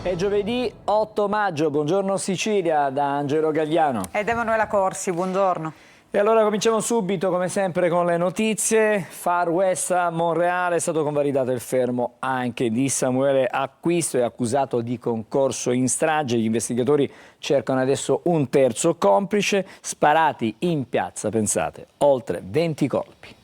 È giovedì 8 maggio, buongiorno Sicilia da Angelo Gagliano. Ed Emanuela Corsi, buongiorno. E allora cominciamo subito, come sempre, con le notizie. Far West a Monreale è stato convalidato il fermo anche di Samuele Acquisto, è accusato di concorso in strage. Gli investigatori cercano adesso un terzo complice, sparati in piazza, pensate, oltre 20 colpi.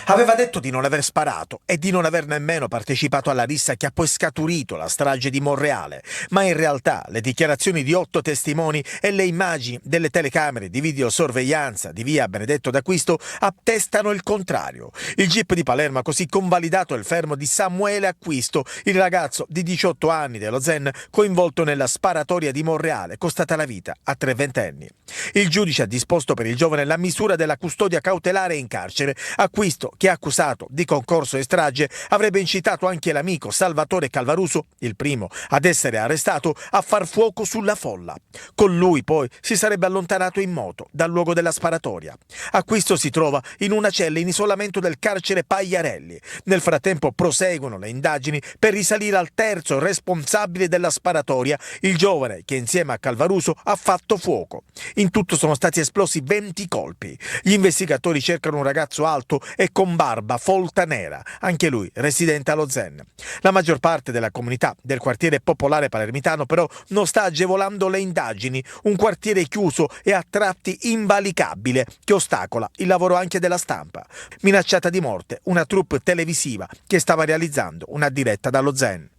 Aveva detto di non aver sparato e di non aver nemmeno partecipato alla rissa che ha poi scaturito la strage di Monreale, ma in realtà le dichiarazioni di 8 testimoni e le immagini delle telecamere di videosorveglianza di via Benedetto d'Acquisto attestano il contrario. Il GIP di Palermo ha così convalidato il fermo di Samuele Acquisto, il ragazzo di 18 anni dello Zen coinvolto nella sparatoria di Monreale, costata la vita a 3 ventenni. Il giudice ha disposto per il giovane la misura della custodia cautelare in carcere. Acquisto, che è accusato di concorso e strage, avrebbe incitato anche l'amico Salvatore Calvaruso, il primo ad essere arrestato, a far fuoco sulla folla. Con lui poi si sarebbe allontanato in moto dal luogo della sparatoria. Acquisto si trova in una cella in isolamento del carcere Pagliarelli. Nel frattempo proseguono le indagini per risalire al terzo responsabile della sparatoria, il giovane che insieme a Calvaruso ha fatto fuoco. In tutto sono stati esplosi 20 colpi. Gli investigatori cercano un ragazzo alto e con barba folta nera, anche lui residente allo Zen. La maggior parte della comunità del quartiere popolare palermitano però non sta agevolando le indagini, un quartiere chiuso e a tratti invalicabile che ostacola il lavoro anche della stampa. Minacciata di morte una troupe televisiva che stava realizzando una diretta dallo Zen.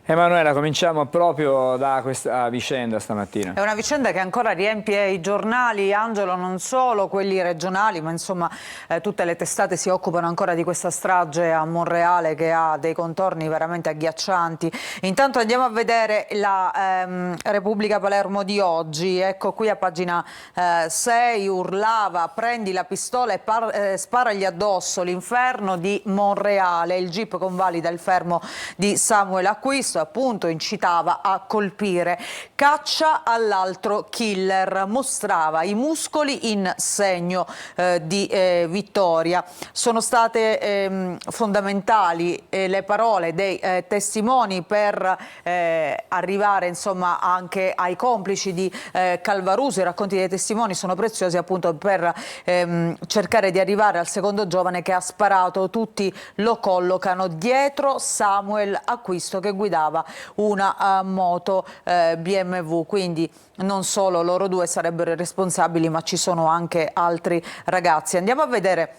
Emanuela, cominciamo proprio da questa vicenda stamattina. È una vicenda che ancora riempie i giornali, Angelo, non solo quelli regionali, ma insomma tutte le testate si occupano ancora di questa strage a Monreale che ha dei contorni veramente agghiaccianti. Intanto andiamo a vedere la Repubblica Palermo di oggi. Ecco qui a pagina 6, urlava, prendi la pistola e sparagli addosso, l'inferno di Monreale. Il GIP convalida il fermo di Samuele Acquisto, appunto incitava a colpire. Caccia all'altro killer, mostrava i muscoli in segno di vittoria. Sono state fondamentali le parole dei testimoni per arrivare insomma anche ai complici di Calvaruso. I racconti dei testimoni sono preziosi appunto per cercare di arrivare al secondo giovane che ha sparato. Tutti lo collocano dietro Samuel Acquisto che guidava una moto BMW, quindi non solo loro due sarebbero i responsabili, ma ci sono anche altri ragazzi. Andiamo a vedere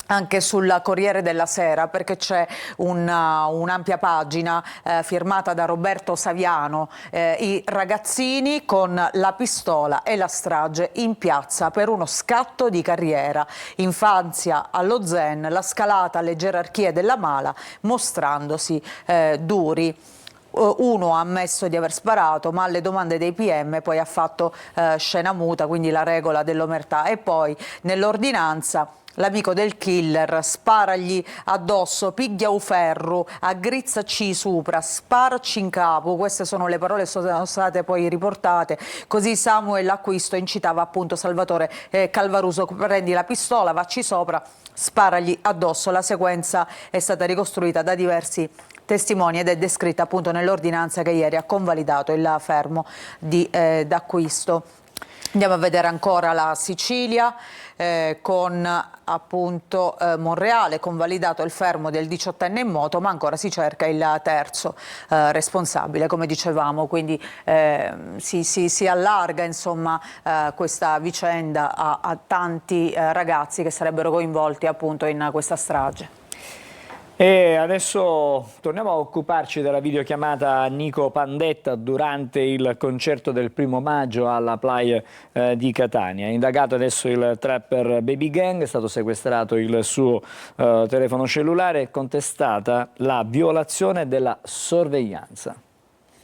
anche sul Corriere della Sera, perché c'è un'ampia pagina firmata da Roberto Saviano, i ragazzini con la pistola e la strage in piazza per uno scatto di carriera, infanzia allo Zen, la scalata alle gerarchie della mala mostrandosi duri. Uno ha ammesso di aver sparato, ma alle domande dei PM poi ha fatto scena muta, quindi la regola dell'omertà. E poi nell'ordinanza l'amico del killer, sparagli addosso, piglia u ferru, aggrizzaci sopra, sparaci in capo. Queste sono le parole che sono state poi riportate. Così Samuel Acquisto incitava appunto Salvatore Calvaruso, prendi la pistola, vacci sopra, sparagli addosso. La sequenza è stata ricostruita da diversi testimoni ed è descritta appunto nell'ordinanza che ieri ha convalidato il fermo d'Acquisto. Andiamo a vedere ancora la Sicilia con appunto Monreale, convalidato il fermo del 18enne in moto, ma ancora si cerca il terzo responsabile, come dicevamo, quindi si allarga insomma questa vicenda a tanti ragazzi che sarebbero coinvolti appunto in questa strage. E adesso torniamo a occuparci della videochiamata a Nico Pandetta durante il concerto del 1° maggio alla Playa di Catania. Indagato adesso il trapper Baby Gang, è stato sequestrato il suo telefono cellulare e contestata la violazione della sorveglianza.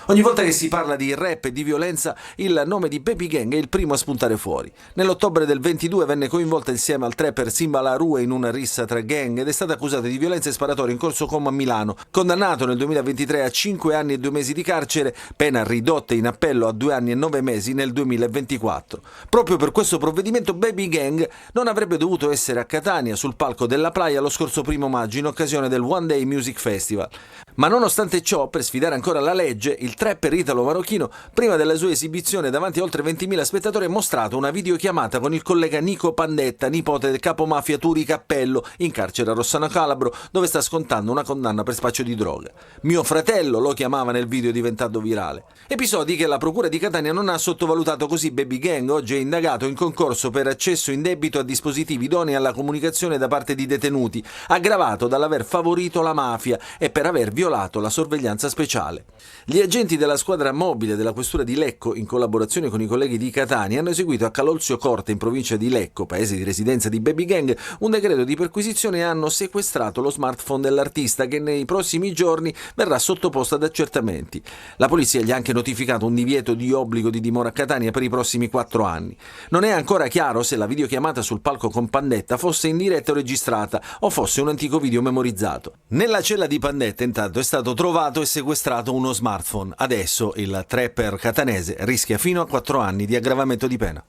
Ogni volta che si parla di rap e di violenza, il nome di Baby Gang è il primo a spuntare fuori. Nell'ottobre del 22 venne coinvolta insieme al trapper Simba La Rue in una rissa tra gang ed è stata accusata di violenza e sparatoria in Corso Como a Milano. Condannato nel 2023 a 5 anni e 2 mesi di carcere, pena ridotta in appello a 2 anni e 9 mesi nel 2024. Proprio per questo provvedimento Baby Gang non avrebbe dovuto essere a Catania sul palco della Playa lo scorso 1° maggio in occasione del One Day Music Festival. Ma nonostante ciò, per sfidare ancora la legge, il trapper italo-marocchino, prima della sua esibizione davanti a oltre 20.000 spettatori, ha mostrato una videochiamata con il collega Nico Pandetta, nipote del capomafia Turi Cappello, in carcere a Rossano Calabro, dove sta scontando una condanna per spaccio di droga. Mio fratello lo chiamava nel video diventato virale. Episodi che la procura di Catania non ha sottovalutato, così Baby Gang oggi è indagato in concorso per accesso indebito a dispositivi idonei alla comunicazione da parte di detenuti, aggravato dall'aver favorito la mafia e per aver violato la sorveglianza speciale. Gli agenti della squadra mobile della questura di Lecco, in collaborazione con i colleghi di Catania, hanno eseguito a Calolzio Corte, in provincia di Lecco, paese di residenza di Baby Gang, un decreto di perquisizione e hanno sequestrato lo smartphone dell'artista, che nei prossimi giorni verrà sottoposto ad accertamenti. La polizia gli ha anche notificato un divieto di obbligo di dimora a Catania per i prossimi 4 anni. Non è ancora chiaro se la videochiamata sul palco con Pandetta fosse in diretta o registrata o fosse un antico video memorizzato. Nella cella di Pandetta intanto è stato trovato e sequestrato uno smartphone. Adesso il trapper catanese rischia fino a 4 anni di aggravamento di pena.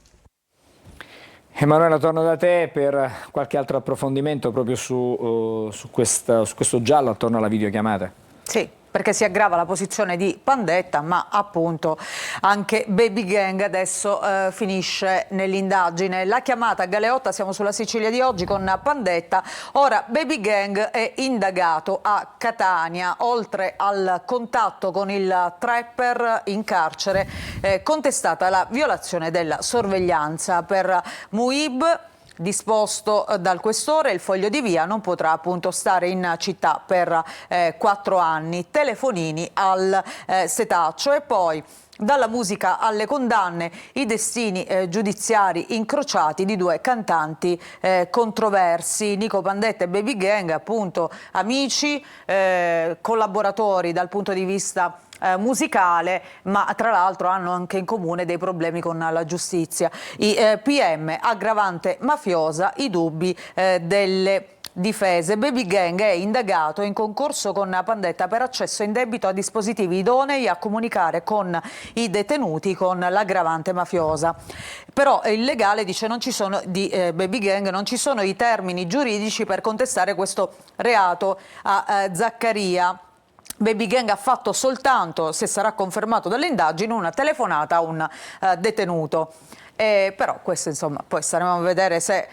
Emanuela, torno da te per qualche altro approfondimento proprio su questo giallo attorno alla videochiamata. Sì, perché si aggrava la posizione di Pandetta, ma appunto anche Baby Gang adesso finisce nell'indagine. La chiamata a Galeotta, siamo sulla Sicilia di oggi con Pandetta. Ora Baby Gang è indagato a Catania, oltre al contatto con il trapper in carcere, contestata la violazione della sorveglianza. Per Muib, disposto dal questore, il foglio di via, non potrà appunto stare in città per 4 anni. Telefonini al setaccio. E poi, dalla musica alle condanne, i destini giudiziari incrociati di 2 cantanti controversi. Nico Pandetta e Baby Gang, appunto amici, collaboratori dal punto di vista musicale, ma tra l'altro hanno anche in comune dei problemi con la giustizia. I PM, aggravante mafiosa, i dubbi delle difese. Baby Gang è indagato in concorso con Pandetta per accesso indebito a dispositivi idonei a comunicare con i detenuti con l'aggravante mafiosa. Però il legale dice non ci sono di Baby Gang, non ci sono i termini giuridici per contestare questo reato a Zaccaria. Baby Gang ha fatto soltanto, se sarà confermato dalle indagini, una telefonata a un detenuto. Però questo, insomma, poi staremo a vedere se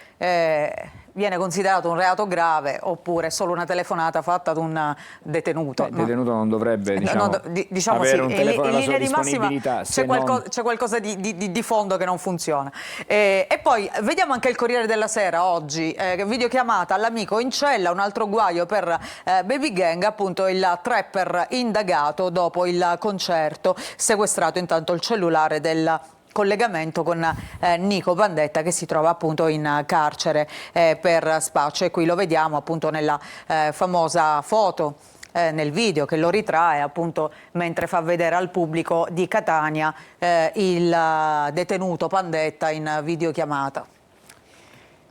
viene considerato un reato grave oppure solo una telefonata fatta ad un detenuto. Il detenuto non dovrebbe, diciamo avere un telefono alla sua disponibilità. C'è qualcosa di fondo che non funziona. E poi vediamo anche il Corriere della Sera oggi, videochiamata all'amico in cella, un altro guaio per Baby Gang, appunto il trapper indagato dopo il concerto, sequestrato intanto il cellulare del collegamento con Nico Pandetta, che si trova appunto in carcere per spaccio, e qui lo vediamo appunto nella famosa foto, nel video che lo ritrae appunto mentre fa vedere al pubblico di Catania il detenuto Pandetta in videochiamata.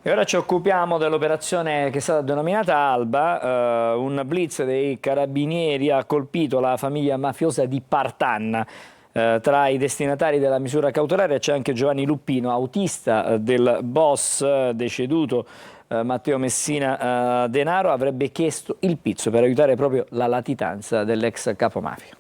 E ora ci occupiamo dell'operazione che è stata denominata Alba. Un blitz dei carabinieri ha colpito la famiglia mafiosa di Partanna. Tra i destinatari della misura cautelare c'è anche Giovanni Luppino, autista del boss deceduto Matteo Messina Denaro. Avrebbe chiesto il pizzo per aiutare proprio la latitanza dell'ex capomafia.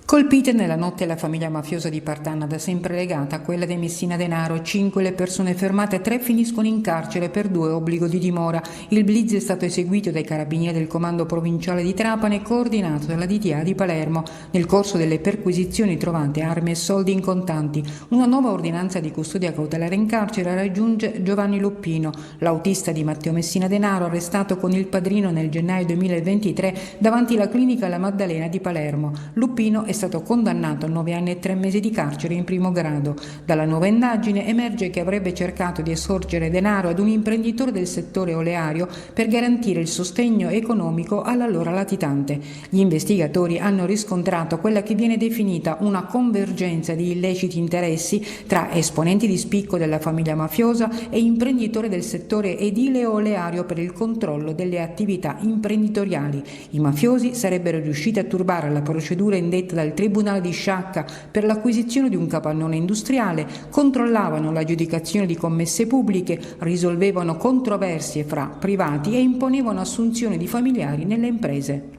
Colpite nella notte la famiglia mafiosa di Partanna, da sempre legata a quella dei Messina Denaro. 5 le persone fermate, 3 finiscono in carcere per 2 obbligo di dimora. Il blitz è stato eseguito dai carabinieri del comando provinciale di Trapani e coordinato dalla DTA di Palermo. Nel corso delle perquisizioni trovate armi e soldi in contanti. Una nuova ordinanza di custodia cautelare in carcere raggiunge Giovanni Luppino, l'autista di Matteo Messina Denaro, arrestato con il padrino nel gennaio 2023 davanti alla clinica La Maddalena di Palermo. Luppino è stato condannato a 9 anni e 3 mesi di carcere in primo grado. Dalla nuova indagine emerge che avrebbe cercato di estorcere denaro ad un imprenditore del settore oleario per garantire il sostegno economico all'allora latitante. Gli investigatori hanno riscontrato quella che viene definita una convergenza di illeciti interessi tra esponenti di spicco della famiglia mafiosa e imprenditore del settore edile oleario per il controllo delle attività imprenditoriali. I mafiosi sarebbero riusciti a turbare la procedura indetta dal Tribunale di Sciacca per l'acquisizione di un capannone industriale, controllavano l'aggiudicazione di commesse pubbliche, risolvevano controversie fra privati e imponevano assunzioni di familiari nelle imprese.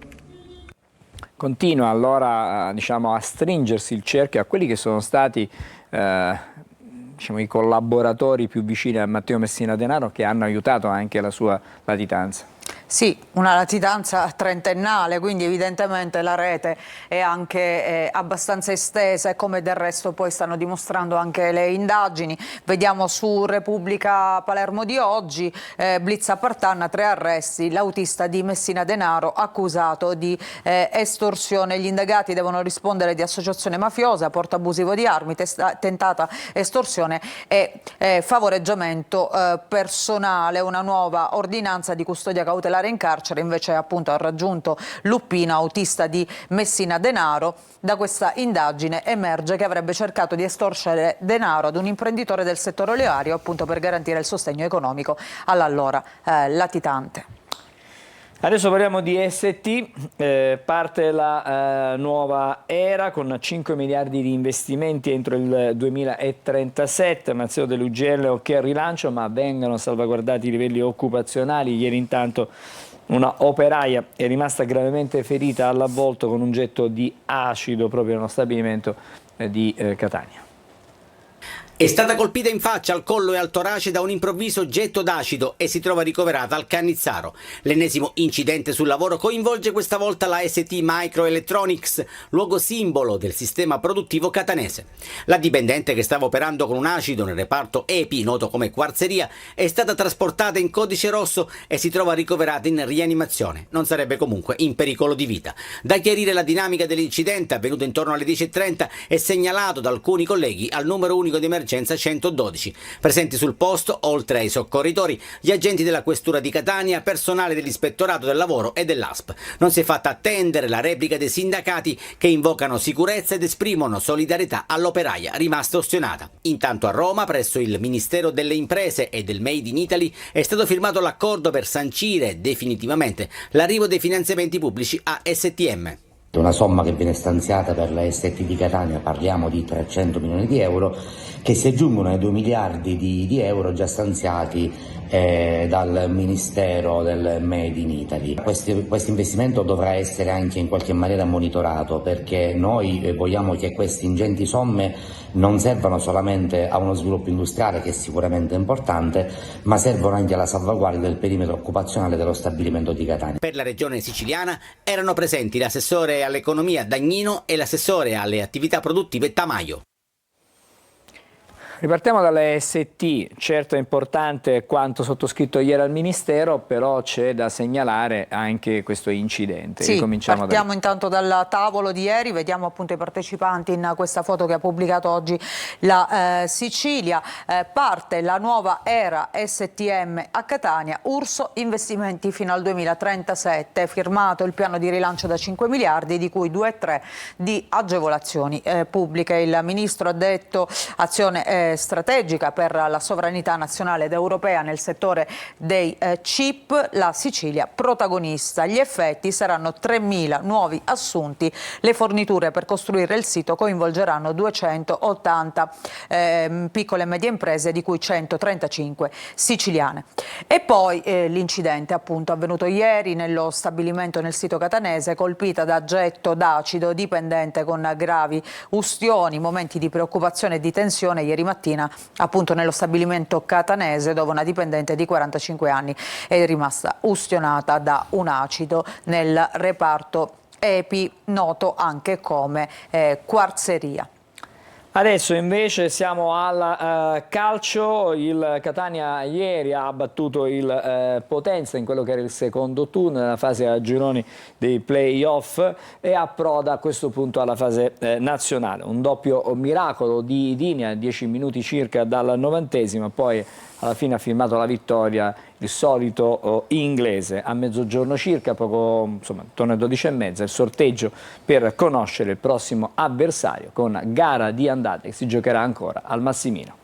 continua allora diciamo, a stringersi il cerchio a quelli che sono stati diciamo, i collaboratori più vicini a Matteo Messina Denaro, che hanno aiutato anche la sua latitanza. Sì, una latitanza trentennale, quindi evidentemente la rete è anche abbastanza estesa, e come del resto poi stanno dimostrando anche le indagini. Vediamo su Repubblica Palermo di oggi, blitz a Partanna, 3 arresti, l'autista di Messina Denaro accusato di estorsione. Gli indagati devono rispondere di associazione mafiosa, porto abusivo di armi, tentata estorsione e favoreggiamento personale. Una nuova ordinanza di custodia cautelare in carcere invece appunto ha raggiunto Luppino, autista di Messina Denaro. Da questa indagine emerge che avrebbe cercato di estorcere denaro ad un imprenditore del settore oleario appunto per garantire il sostegno economico all'allora latitante. Adesso parliamo di ST, parte la nuova era con 5 miliardi di investimenti entro il 2037, Mazzeo dell'Ugello che rilancio, ma vengono salvaguardati i livelli occupazionali. Ieri intanto una operaia è rimasta gravemente ferita all'avvolto con un getto di acido proprio nello stabilimento di Catania. È stata colpita in faccia, al collo e al torace da un improvviso getto d'acido e si trova ricoverata al Cannizzaro. L'ennesimo incidente sul lavoro coinvolge questa volta la ST Microelectronics, luogo simbolo del sistema produttivo catanese. La dipendente, che stava operando con un acido nel reparto EPI, noto come quarzeria, è stata trasportata in codice rosso e si trova ricoverata in rianimazione. Non sarebbe comunque in pericolo di vita. Da chiarire la dinamica dell'incidente, avvenuto intorno alle 10:30, è segnalato da alcuni colleghi al numero unico di emergenza 112. Presenti sul posto, oltre ai soccorritori, gli agenti della Questura di Catania, personale dell'Ispettorato del Lavoro e dell'ASP. Non si è fatta attendere la replica dei sindacati, che invocano sicurezza ed esprimono solidarietà all'operaia rimasta ostinata. Intanto a Roma, presso il Ministero delle Imprese e del Made in Italy, è stato firmato l'accordo per sancire definitivamente l'arrivo dei finanziamenti pubblici a STM. Una somma che viene stanziata per la ST di Catania, parliamo di 300 milioni di euro, che si aggiungono ai 2 miliardi di euro già stanziati dal Ministero del Made in Italy. Questo investimento dovrà essere anche in qualche maniera monitorato, perché noi vogliamo che queste ingenti somme non servano solamente a uno sviluppo industriale, che è sicuramente importante, ma servono anche alla salvaguardia del perimetro occupazionale dello stabilimento di Catania. Per la regione siciliana erano presenti l'assessore all'economia Dagnino e l'assessore alle attività produttive Tamaio. Ripartiamo dalle ST, certo è importante quanto sottoscritto ieri al Ministero, però c'è da segnalare anche questo incidente. Sì, partiamo intanto dal tavolo di ieri, vediamo appunto i partecipanti in questa foto che ha pubblicato oggi la Sicilia. Parte la nuova era STM a Catania, Urso investimenti fino al 2037, firmato il piano di rilancio da 5 miliardi, di cui 2,3 di agevolazioni pubbliche. Il Ministro ha detto azione strategica per la sovranità nazionale ed europea nel settore dei chip, la Sicilia protagonista. Gli effetti saranno 3.000 nuovi assunti, le forniture per costruire il sito coinvolgeranno 280 piccole e medie imprese, di cui 135 siciliane. E poi l'incidente appunto avvenuto ieri nello stabilimento nel sito catanese, colpita da getto d'acido, dipendente con gravi ustioni, momenti di preoccupazione e di tensione ieri mattina appunto nello stabilimento catanese, dove una dipendente di 45 anni è rimasta ustionata da un acido nel reparto EPI, noto anche come quarzeria. Adesso invece siamo al calcio. Il Catania ieri ha battuto il Potenza in quello che era il secondo turno nella fase a gironi dei play-off e approda a questo punto alla fase nazionale. Un doppio miracolo di Dini a 10 minuti circa dal 90°, poi alla fine ha firmato la vittoria il solito inglese. A mezzogiorno circa, poco, insomma, intorno alle 12:30, il sorteggio per conoscere il prossimo avversario, con gara di andata che si giocherà ancora al Massimino.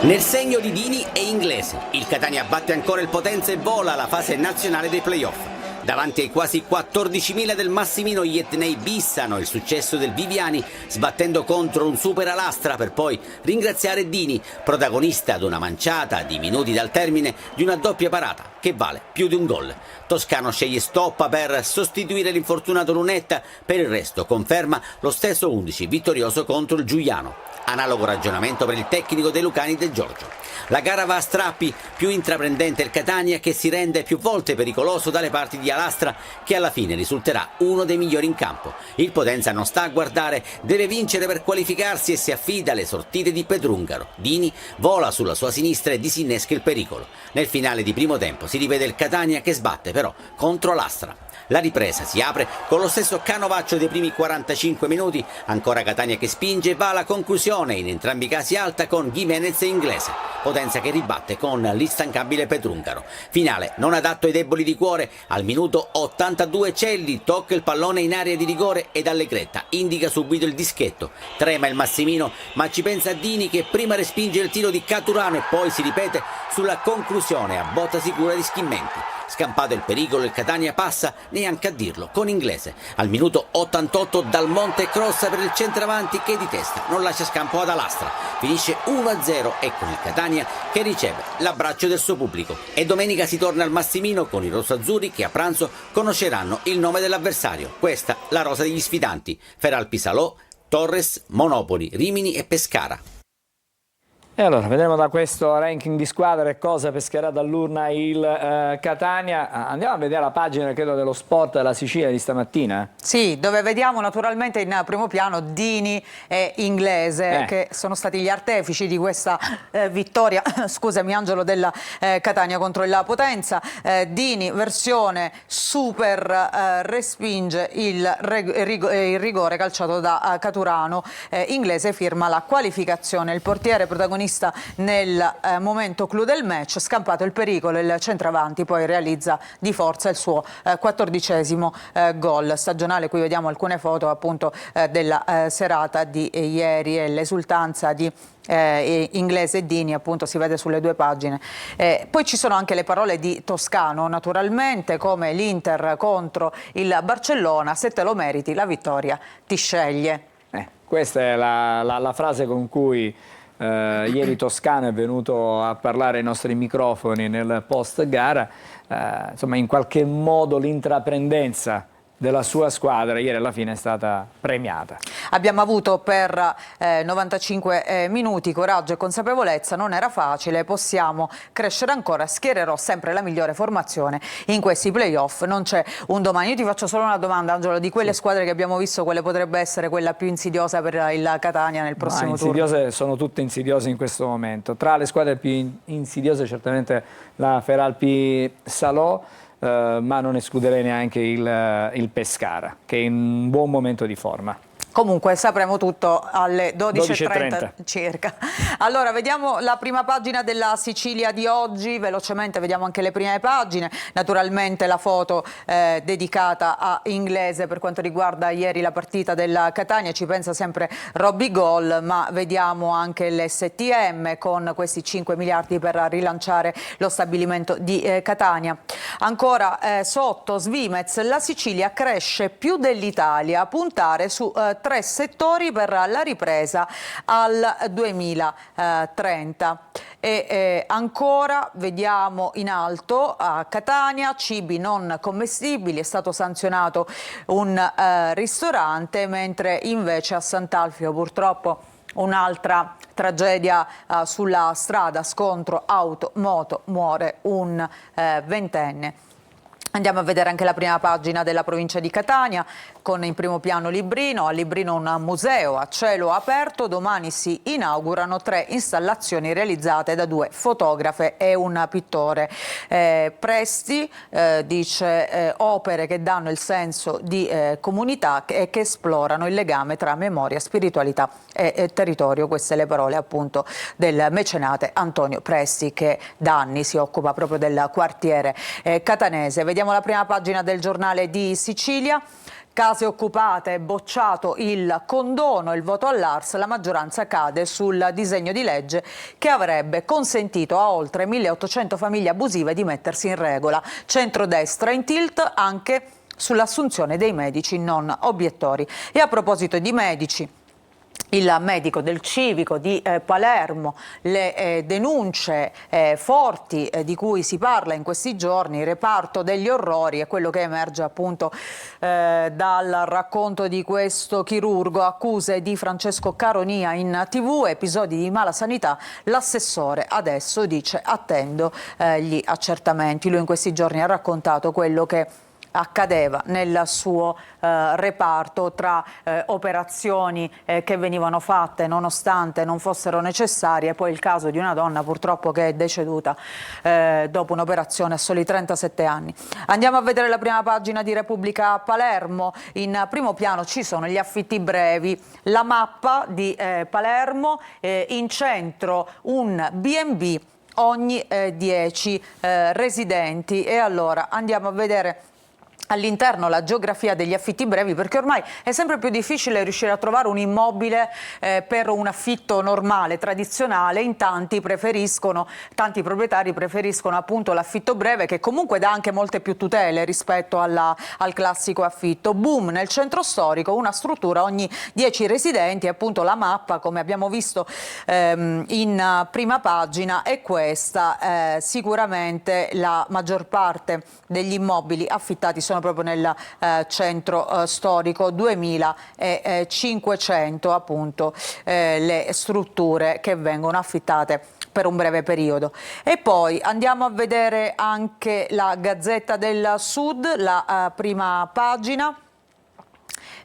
Nel segno di Dini e inglese, il Catania batte ancora il Potenza e vola alla fase nazionale dei play-off. Davanti ai quasi 14.000 del Massimino, gli etnei bissano il successo del Viviani sbattendo contro un super Alastra per poi ringraziare Dini, protagonista ad una manciata di minuti dal termine di una doppia parata che vale più di un gol. Toscano sceglie Stoppa per sostituire l'infortunato Lunetta, per il resto conferma lo stesso 11 vittorioso contro il Giuliano. Analogo ragionamento per il tecnico dei Lucani De Giorgio. La gara va a strappi, più intraprendente il Catania che si rende più volte pericoloso dalle parti di Alastra, che alla fine risulterà uno dei migliori in campo. Il Potenza non sta a guardare, deve vincere per qualificarsi e si affida alle sortite di Pedrungaro. Dini vola sulla sua sinistra e disinnesca il pericolo. Nel finale di primo tempo si rivede il Catania che sbatte però contro Alastra. La ripresa si apre con lo stesso canovaccio dei primi 45 minuti, ancora Catania che spinge e va alla conclusione, in entrambi i casi alta con Gimenez e Inglese. Potenza che ribatte con l'instancabile Pedrungaro. Finale non adatto ai deboli di cuore, al minuto 82 Celli tocca il pallone in area di rigore ed Allegretta indica subito il dischetto. Trema il Massimino, ma ci pensa Dini che prima respinge il tiro di Caturano e poi si ripete sulla conclusione a botta sicura di Schimmenti. Scampato il pericolo, il Catania passa, neanche a dirlo, con Inglese. Al minuto 88 Dal Monte crossa per il centravanti che di testa non lascia scampo ad Alastra. Finisce 1-0 e con il Catania che riceve l'abbraccio del suo pubblico. E domenica si torna al Massimino con i rossoazzurri che a pranzo conosceranno il nome dell'avversario. Questa la rosa degli sfidanti: Feralpi Salò, Torres, Monopoli, Rimini e Pescara. E allora, vedremo da questo ranking di squadre cosa pescherà dall'urna il Catania. Andiamo a vedere la pagina, credo, dello Sport della Sicilia di stamattina. Sì, dove vediamo naturalmente in primo piano Dini e Inglese, che sono stati gli artefici di questa vittoria, scusami Angelo, della Catania contro il Potenza. Dini, versione super, respinge il rigore calciato da Caturano. Inglese firma la qualificazione, il portiere protagonista nel momento clou del match, scampato il pericolo, il centravanti poi realizza di forza il suo 14° gol stagionale. Qui vediamo alcune foto appunto della serata di ieri e l'esultanza di Inglese e Dini appunto si vede sulle due pagine. Poi ci sono anche le parole di Toscano, naturalmente, come l'Inter contro il Barcellona: se te lo meriti la vittoria ti sceglie. Questa è la frase con cui ieri Toscano è venuto a parlare ai nostri microfoni nel post gara. Insomma, in qualche modo l'intraprendenza della sua squadra ieri alla fine è stata premiata. Abbiamo avuto per 95 minuti coraggio e consapevolezza, non era facile, possiamo crescere ancora, schiererò sempre la migliore formazione in questi playoff, non c'è un domani. Io ti faccio solo una domanda, Angelo: di quelle squadre che abbiamo visto, quale potrebbe essere quella più insidiosa per il Catania nel prossimo turno? Sono tutte insidiose in questo momento. Tra le squadre più insidiose certamente la Feralpi Salò, ma non escluderei neanche il Pescara, che è in un buon momento di forma. Comunque sapremo tutto alle 12:30 12:30 circa. Allora, vediamo la prima pagina della Sicilia di oggi, velocemente vediamo anche le prime pagine. Naturalmente la foto dedicata a Inglese per quanto riguarda ieri la partita della Catania, ci pensa sempre Robby Gol, ma vediamo anche l'STM con questi 5 miliardi per rilanciare lo stabilimento di Catania. Ancora sotto Svimez, la Sicilia cresce più dell'Italia, puntare su 3 settori per la ripresa al 2030. E ancora vediamo in alto a Catania, cibi non commestibili, è stato sanzionato un ristorante, mentre invece a Sant'Alfio purtroppo un'altra tragedia sulla strada, scontro auto-moto, muore un 20enne. Andiamo a vedere anche la prima pagina della provincia di Catania, con in primo piano Librino. A Librino un museo a cielo aperto, domani si inaugurano 3 installazioni realizzate da 2 fotografe e un pittore. Presti, dice, opere che danno il senso di comunità e che esplorano il legame tra memoria, spiritualità e territorio. Queste le parole appunto del mecenate Antonio Presti, che da anni si occupa proprio del quartiere catanese. Vediamo la prima pagina del Giornale di Sicilia. case occupate, bocciato il condono, il voto all'ARS, la maggioranza cade sul disegno di legge che avrebbe consentito a oltre 1800 famiglie abusive di mettersi in regola. Centrodestra in tilt anche sull'assunzione dei medici non obiettori. E a proposito di medici, il medico del civico di Palermo, le denunce forti di cui si parla in questi giorni, il reparto degli orrori, è quello che emerge appunto dal racconto di questo chirurgo, accuse di Francesco Caronia in TV, episodi di malasanità, l'assessore adesso dice attendo gli accertamenti. Lui in questi giorni ha raccontato quello che accadeva nel suo reparto tra operazioni che venivano fatte nonostante non fossero necessarie, poi il caso di una donna purtroppo che è deceduta dopo un'operazione a soli 37 anni. Andiamo a vedere la prima pagina di Repubblica Palermo. In primo piano ci sono gli affitti brevi, la mappa di Palermo, in centro un B&B ogni 10 residenti. E allora andiamo a vedere all'interno la geografia degli affitti brevi, perché ormai è sempre più difficile riuscire a trovare un immobile per un affitto normale, tradizionale. In tanti proprietari preferiscono appunto l'affitto breve, che comunque dà anche molte più tutele rispetto al classico affitto. Boom nel centro storico, una struttura ogni 10 residenti, appunto la mappa, come abbiamo visto in prima pagina, è questa. Sicuramente la maggior parte degli immobili affittati sono proprio nel centro storico, 2500 appunto le strutture che vengono affittate per un breve periodo. E poi andiamo a vedere anche la Gazzetta del Sud, la prima pagina.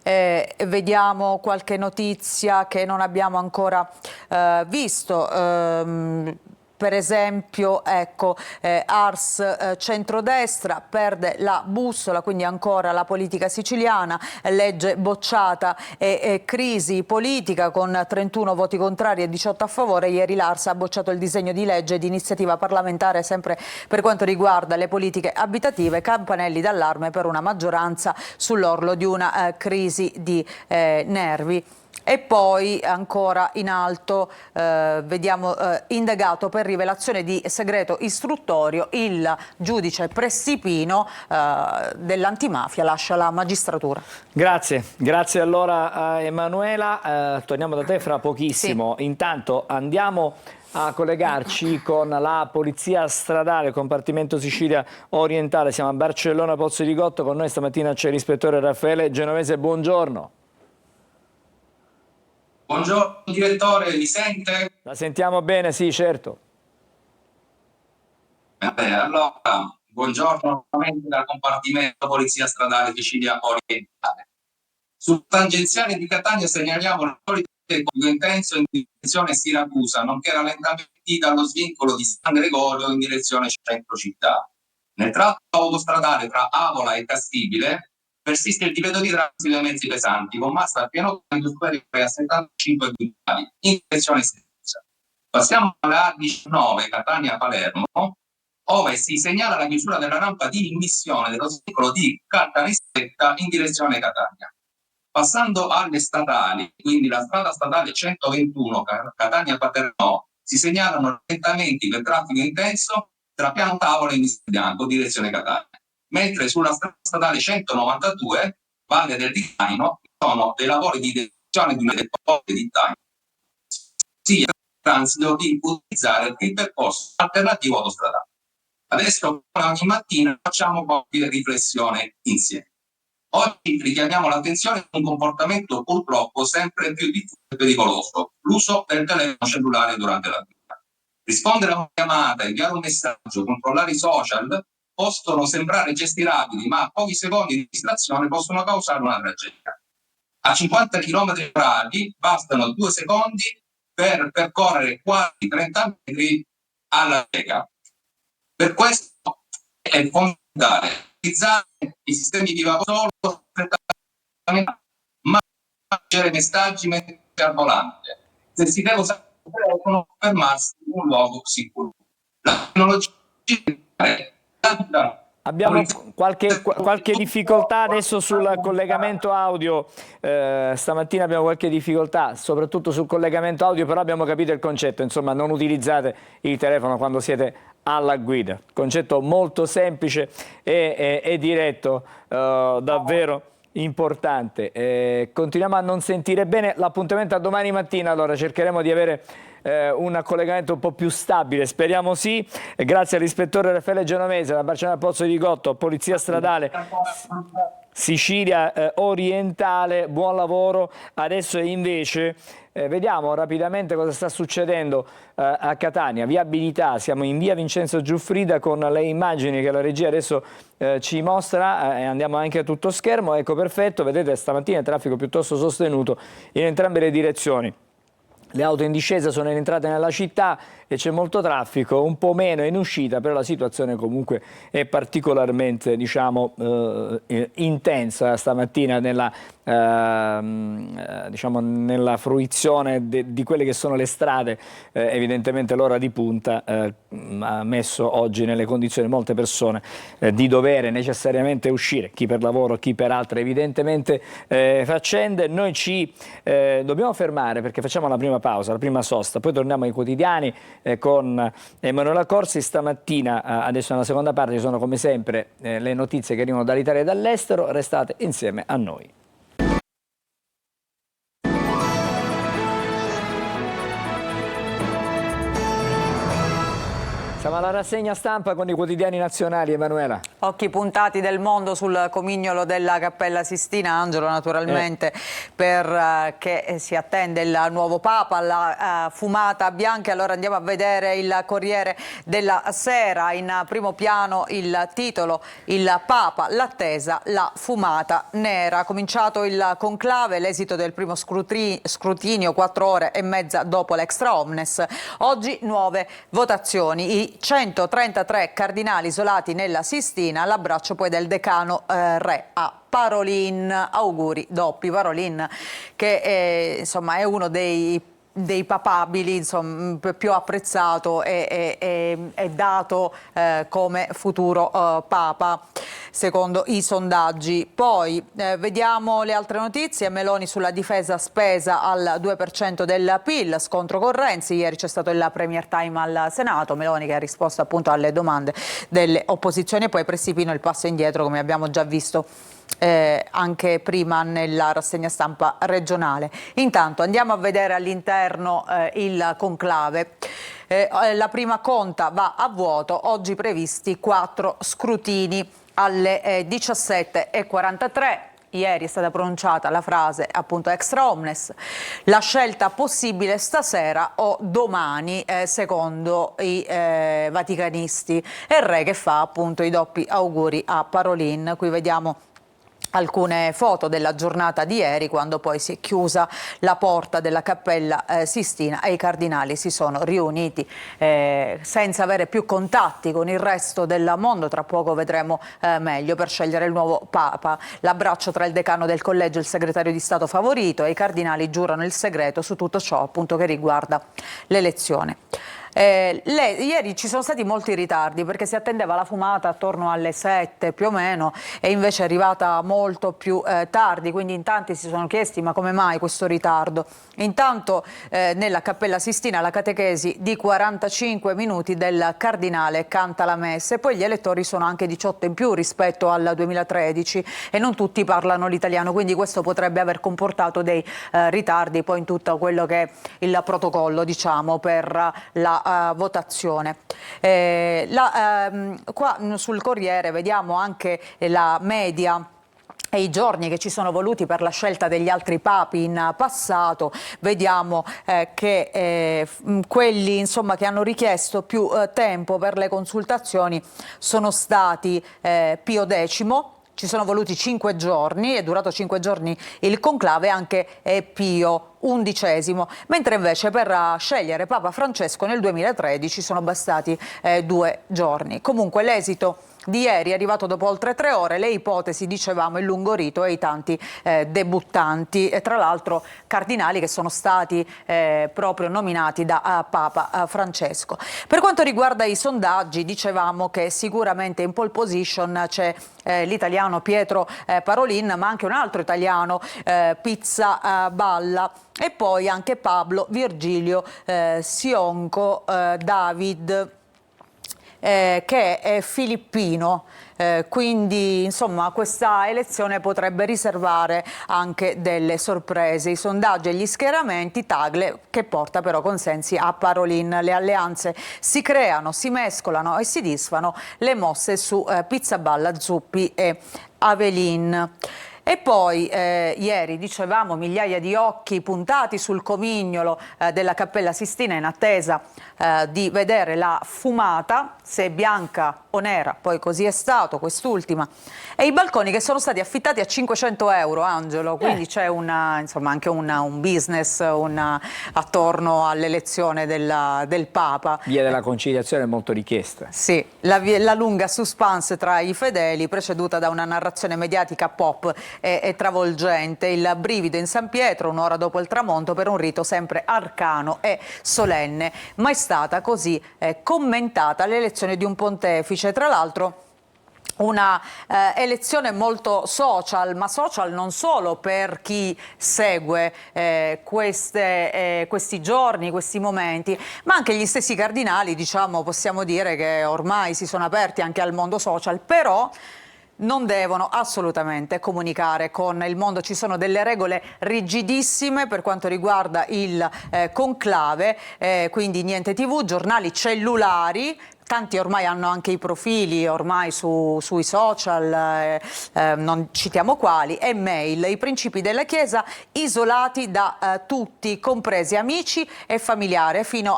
Vediamo qualche notizia che non abbiamo ancora visto. Per esempio, ecco, Ars centrodestra perde la bussola, quindi ancora la politica siciliana, legge bocciata e crisi politica con 31 voti contrari e 18 a favore. Ieri l'Ars ha bocciato il disegno di legge di iniziativa parlamentare sempre per quanto riguarda le politiche abitative, campanelli d'allarme per una maggioranza sull'orlo di una crisi di nervi. E poi ancora in alto vediamo indagato per rivelazione di segreto istruttorio, il giudice Prestipino dell'antimafia lascia la magistratura. Grazie allora a Emanuela, torniamo da te fra pochissimo. Sì. Intanto andiamo a collegarci con la Polizia Stradale, compartimento Sicilia Orientale. Siamo a Barcellona Pozzo di Gotto, con noi stamattina c'è l'ispettore Raffaele Genovese, buongiorno. Buongiorno direttore, mi sente? La sentiamo bene, sì, certo. Allora, buongiorno nuovamente dal compartimento Polizia Stradale Sicilia Orientale. Sul tangenziale di Catania segnaliamo la solita intenso in direzione Siracusa, nonché rallentamenti dallo svincolo di San Gregorio in direzione centro città. Nel tratto autostradale tra Avola e Castibile persiste il divieto di transito dei mezzi pesanti con massa a pieno carico superiore a 75 quintali in direzione sinistra. Passiamo alla A19 Catania-Palermo, ove si segnala la chiusura della rampa di immissione dello svincolo di Caltanissetta in direzione Catania. Passando alle statali, quindi la strada statale 121 Catania-Paternò, si segnalano rallentamenti per traffico intenso tra Piano Tavola e Bianco direzione Catania. Mentre sulla strada statale 192, Valle del Dicaino, sono dei lavori di demolizione di una delle porte di Taino. Sia transito di utilizzare il percorso alternativo autostradale. Adesso, come ogni mattina, facciamo qualche riflessione insieme. Oggi richiamiamo l'attenzione su un comportamento purtroppo sempre più diffuso e pericoloso, l'uso del telefono cellulare durante la guida. Rispondere a una chiamata, inviare un messaggio, controllare i social possono sembrare gesti rapidi, ma pochi secondi di distrazione possono causare una tragedia. A 50 km/h bastano 2 secondi per percorrere quasi 30 metri alla cieca. Per questo è fondamentale utilizzare i sistemi di vapore solo ma leggere messaggi mentre al volante. Se si deve usare il telefono, fermarsi in un luogo sicuro. La tecnologia Abbiamo qualche difficoltà adesso sul collegamento audio, stamattina abbiamo qualche difficoltà soprattutto sul collegamento audio, però abbiamo capito il concetto, insomma non utilizzate il telefono quando siete alla guida, concetto molto semplice e diretto, davvero importante. Continuiamo a non sentire bene, l'appuntamento a domani mattina, allora cercheremo di avere un collegamento un po' più stabile, speriamo sì. Grazie all'ispettore Raffaele Genovese, da Barcellona Pozzo di Gotto, Polizia Stradale Sicilia Orientale, buon lavoro. Adesso invece vediamo rapidamente cosa sta succedendo a Catania, viabilità, siamo in via Vincenzo Giuffrida con le immagini che la regia adesso ci mostra, andiamo anche a tutto schermo, ecco perfetto, vedete stamattina il traffico piuttosto sostenuto in entrambe le direzioni. Le auto in discesa sono entrate nella città e c'è molto traffico, un po' meno in uscita, però la situazione comunque è particolarmente, diciamo, intensa stamattina nella, diciamo, nella fruizione di quelle che sono le strade. Evidentemente l'ora di punta ha messo oggi nelle condizioni molte persone di dovere necessariamente uscire, chi per lavoro, chi per altre evidentemente faccende. Noi ci dobbiamo fermare perché facciamo la prima pausa, la prima sosta, poi torniamo ai quotidiani con Emanuela Corsi. Stamattina, adesso nella seconda parte, ci sono come sempre le notizie che arrivano dall'Italia e dall'estero. Restate insieme a noi. Siamo alla rassegna stampa con i quotidiani nazionali, Emanuela. Occhi puntati del mondo sul comignolo della Cappella Sistina, Angelo, naturalmente, perché si attende il nuovo Papa, la fumata bianca. Allora andiamo a vedere il Corriere della Sera, in primo piano il titolo: il Papa, l'attesa, la fumata nera. Cominciato il conclave, l'esito del primo scrutinio 4 ore e mezza dopo l'extra omnes. Oggi nuove votazioni. I 133 cardinali isolati nella Sistina, l'abbraccio poi del decano Re a Parolin. Auguri doppi. Parolin, che insomma è uno dei papabili, insomma, più apprezzato e dato come futuro Papa, secondo i sondaggi. Poi vediamo le altre notizie. Meloni sulla difesa spesa al 2% del PIL, scontro con Renzi. Ieri c'è stato il Premier Time al Senato, Meloni che ha risposto appunto alle domande delle opposizioni, e poi Pressipino il passo indietro, come abbiamo già visto anche prima nella rassegna stampa regionale. Intanto andiamo a vedere all'interno il conclave. La prima conta va a vuoto, oggi previsti 4 scrutini alle 17:43. Ieri è stata pronunciata la frase appunto extra omnes, la scelta possibile stasera o domani, secondo i vaticanisti. E il Re che fa appunto i doppi auguri a Parolin. Qui vediamo alcune foto della giornata di ieri, quando poi si è chiusa la porta della Cappella Sistina e i cardinali si sono riuniti senza avere più contatti con il resto del mondo. Tra poco vedremo meglio, per scegliere il nuovo Papa. L'abbraccio tra il decano del collegio e il segretario di Stato favorito, e i cardinali giurano il segreto su tutto ciò appunto che riguarda l'elezione. Ieri ci sono stati molti ritardi perché si attendeva la fumata attorno alle 7 più o meno, e invece è arrivata molto più tardi, quindi in tanti si sono chiesti ma come mai questo ritardo. Intanto nella Cappella Sistina la catechesi di 45 minuti del cardinale canta la messa, e poi gli elettori sono anche 18 in più rispetto al 2013 e non tutti parlano l'italiano, quindi questo potrebbe aver comportato dei ritardi poi in tutto quello che è il protocollo, diciamo, per la votazione. Qua sul Corriere vediamo anche la media e i giorni che ci sono voluti per la scelta degli altri papi in passato. Vediamo che quelli insomma che hanno richiesto più tempo per le consultazioni sono stati Pio X. Ci sono voluti 5 giorni, è durato 5 giorni il conclave, anche Pio XI, mentre invece per scegliere Papa Francesco nel 2013 sono bastati 2 giorni. Comunque l'esito di ieri, è arrivato dopo oltre 3 ore. Le ipotesi, dicevamo, il lungo rito e i tanti debuttanti, e tra l'altro cardinali che sono stati proprio nominati da Papa Francesco. Per quanto riguarda i sondaggi, dicevamo che sicuramente in pole position c'è l'italiano Pietro Parolin, ma anche un altro italiano, Pizzaballa, e poi anche Pablo Virgilio Sionco David, che è filippino. Quindi insomma questa elezione potrebbe riservare anche delle sorprese. I sondaggi e gli schieramenti, Tagle che porta però consensi a Parolin. Le alleanze si creano, si mescolano e si disfano, le mosse su Pizzaballa, Zuppi e Avelin. E poi ieri, dicevamo, migliaia di occhi puntati sul comignolo della Cappella Sistina in attesa di vedere la fumata, se bianca o nera, poi così è stato quest'ultima. E i balconi che sono stati affittati a 500 euro, Angelo, quindi c'è insomma anche un business attorno all'elezione del Papa. Via della Conciliazione è molto richiesta. Sì, la lunga suspense tra i fedeli, preceduta da una narrazione mediatica pop e travolgente. Il brivido in San Pietro, un'ora dopo il tramonto, per un rito sempre arcano e solenne. Mai stata così commentata l'elezione di un pontefice, tra l'altro una elezione molto social, ma social non solo per chi segue questi giorni, questi momenti, ma anche gli stessi cardinali, diciamo, possiamo dire che ormai si sono aperti anche al mondo social, però non devono assolutamente comunicare con il mondo. Ci sono delle regole rigidissime per quanto riguarda il conclave, quindi niente TV, giornali cellulari. Tanti ormai hanno anche i profili ormai sui social, non citiamo quali, e mail. I principi della Chiesa isolati da tutti, compresi amici e familiari, fino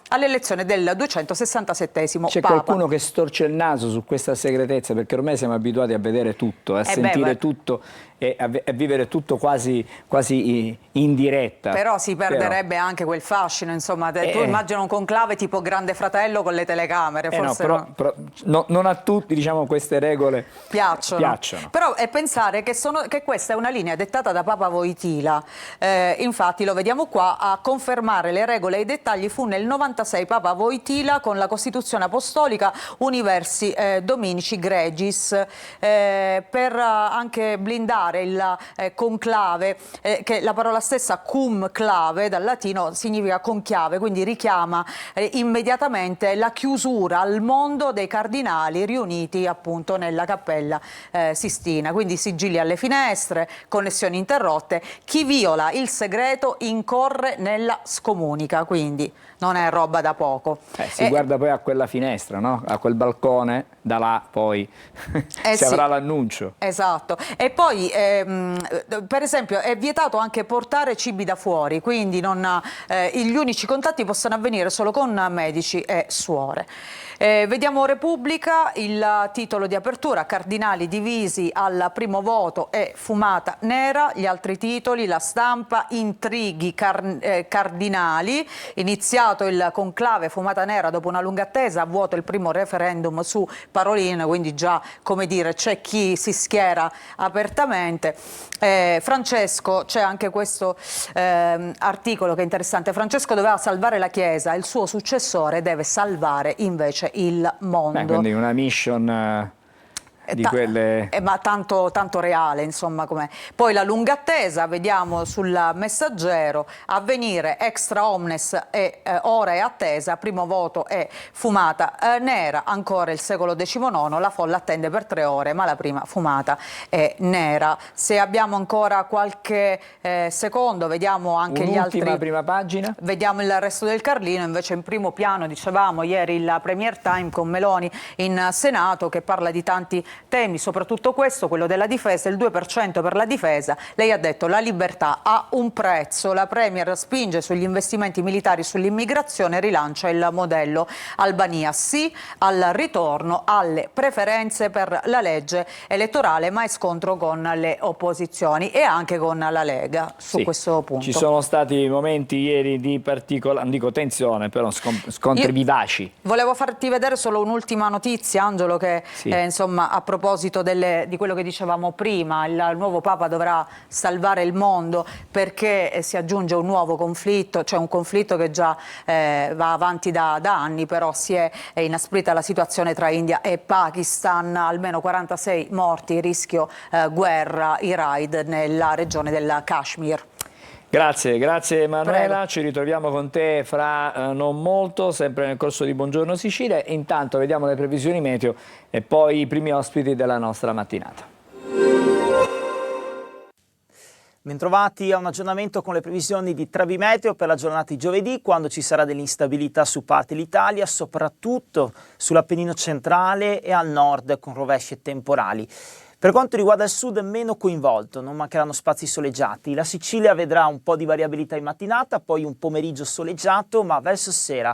all'elezione del 267esimo C'è Papa. qualcuno che storce il naso su questa segretezza, perché ormai siamo abituati a vedere tutto, a sentire tutto e a vivere tutto quasi in diretta. Però si perderebbe anche quel fascino, insomma. Tu immagina un conclave tipo Grande Fratello con le telecamere, forse non a tutti, diciamo, queste regole piacciono. Però è pensare che questa è una linea dettata da Papa Wojtyla. Infatti lo vediamo qua, a confermare le regole e i dettagli fu nel 96 Papa Wojtyla con la Costituzione Apostolica Universi Dominici Gregis, per anche blindare il conclave, che la parola stessa cum clave dal latino significa conchiave, quindi richiama immediatamente la chiusura al mondo dei cardinali riuniti appunto nella Cappella Sistina, quindi sigilli alle finestre, connessioni interrotte. Chi viola il segreto incorre nella scomunica, quindi non è roba da poco. Si guarda poi a quella finestra, no? A quel balcone, da là poi si avrà l'annuncio. Esatto. E poi per esempio è vietato anche portare cibi da fuori, quindi gli unici contatti possono avvenire solo con medici e suore. Vediamo Repubblica, il titolo di apertura: cardinali divisi al primo voto e fumata nera. Gli altri titoli: La Stampa, intrighi cardinali, iniziato il conclave, fumata nera dopo una lunga attesa, a vuoto il primo referendum su Parolin, quindi già, come dire, c'è chi si schiera apertamente. Francesco, c'è anche questo articolo che è interessante: Francesco doveva salvare la Chiesa, il suo successore deve salvare invece il mondo. Quindi una mission di quelle... ma tanto reale, insomma, com'è. Poi la lunga attesa, vediamo sul Messaggero: Avvenire, extra omnes e ora è attesa, primo voto è fumata nera. Ancora il secolo XIX, la folla attende per 3 ore, ma la prima fumata è nera. Se abbiamo ancora qualche secondo, vediamo anche gli altri. Ultima prima pagina. Vediamo il resto del Carlino, invece in primo piano, dicevamo ieri, il Premier Time con Meloni in Senato, che parla di tanti temi, soprattutto questo, quello della difesa, il 2% per la difesa. Lei ha detto la libertà ha un prezzo, la Premier spinge sugli investimenti militari, sull'immigrazione, rilancia il modello Albania. Sì al ritorno alle preferenze per la legge elettorale, ma è scontro con le opposizioni e anche con la Lega su questo punto. Ci sono stati momenti ieri di particolare, non dico tensione, però scontri vivaci. Volevo farti vedere solo un'ultima notizia, Angelo, che insomma, a proposito di quello che dicevamo prima, il nuovo Papa dovrà salvare il mondo perché si aggiunge un nuovo conflitto, cioè un conflitto che già va avanti da anni, però si è inasprita la situazione tra India e Pakistan, almeno 46 morti, rischio guerra, i raid nella regione del Kashmir. Grazie Emanuela, Prego. ci ritroviamo con te fra non molto, sempre nel corso di Buongiorno Sicilia, e intanto vediamo le previsioni meteo e poi i primi ospiti della nostra mattinata. Bentrovati a un aggiornamento con le previsioni di Trevi Meteo per la giornata di giovedì, quando ci sarà dell'instabilità su parte dell'Italia, soprattutto sull'Appennino centrale e al nord con rovesci temporali. Per quanto riguarda il sud, meno coinvolto, non mancheranno spazi soleggiati. La Sicilia vedrà un po' di variabilità in mattinata, poi un pomeriggio soleggiato, ma verso sera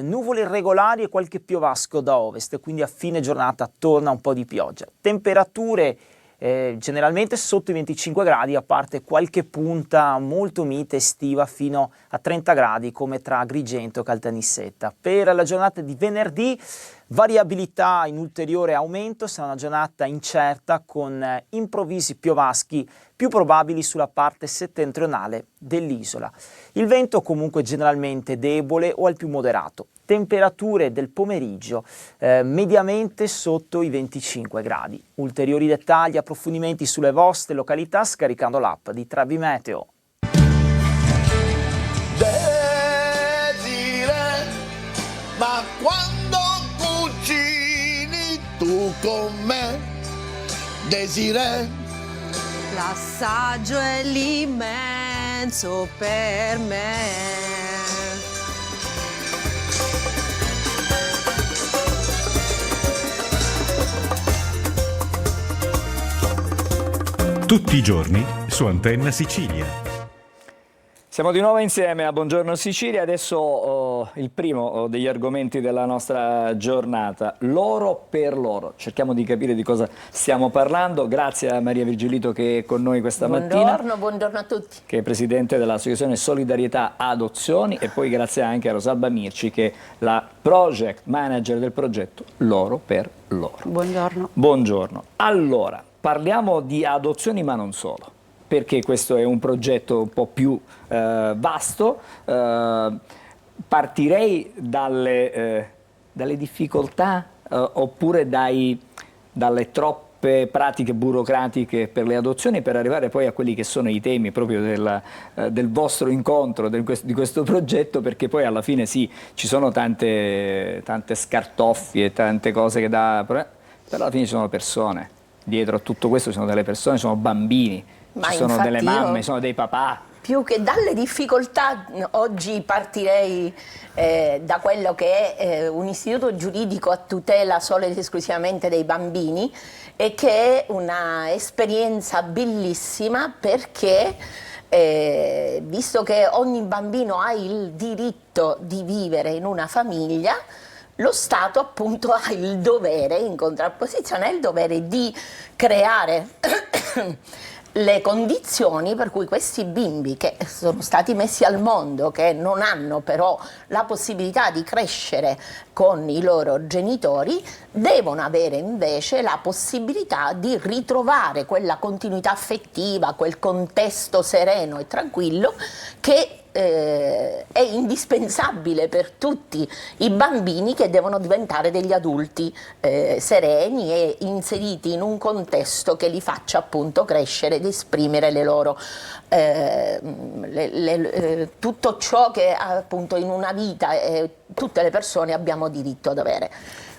nuvole irregolari e qualche piovasco da ovest, quindi a fine giornata torna un po' di pioggia. Temperature generalmente sotto i 25 gradi, a parte qualche punta molto mite estiva fino a 30 gradi come tra Agrigento e Caltanissetta. Per la giornata di venerdì variabilità in ulteriore aumento, sarà una giornata incerta con improvvisi piovaschi più probabili sulla parte settentrionale dell'isola. Il vento comunque generalmente debole o al più moderato. Temperature del pomeriggio mediamente sotto i 25 gradi. Ulteriori dettagli, approfondimenti sulle vostre località scaricando l'app di Trevi Meteo. Desiree, ma quando cucini tu con me, Desiree? L'assaggio è l'immenso per me. Tutti i giorni su Antenna Sicilia. Siamo di nuovo insieme a Buongiorno Sicilia, adesso il primo degli argomenti della nostra giornata, l'oro per l'oro. Cerchiamo di capire di cosa stiamo parlando, grazie a Maria Virgilito che è con noi questa mattina. Buongiorno a tutti. Che è presidente dell'Associazione Solidarietà Adozioni, e poi grazie anche a Rosalba Mirci che è la project manager del progetto L'oro per l'oro. Buongiorno. Buongiorno. Allora, parliamo di adozioni ma non solo, perché questo è un progetto un po' più vasto. Partirei dalle difficoltà oppure dalle troppe pratiche burocratiche per le adozioni, per arrivare poi a quelli che sono i temi proprio del vostro incontro, di questo progetto, perché poi alla fine sì, ci sono tante scartoffie, tante cose che però alla fine ci sono persone. Dietro a tutto questo ci sono delle persone, sono bambini, ci sono delle mamme, ci sono dei papà. Più che dalle difficoltà, oggi partirei da quello che è un istituto giuridico a tutela solo ed esclusivamente dei bambini, e che è una esperienza bellissima perché visto che ogni bambino ha il diritto di vivere in una famiglia, lo Stato appunto ha il dovere, in contrapposizione, ha il dovere di creare le condizioni per cui questi bimbi che sono stati messi al mondo, che non hanno però la possibilità di crescere con i loro genitori, devono avere invece la possibilità di ritrovare quella continuità affettiva, quel contesto sereno e tranquillo che è indispensabile per tutti i bambini che devono diventare degli adulti sereni e inseriti in un contesto che li faccia appunto crescere ed esprimere le loro tutto ciò che appunto in una vita tutte le persone abbiamo diritto ad avere.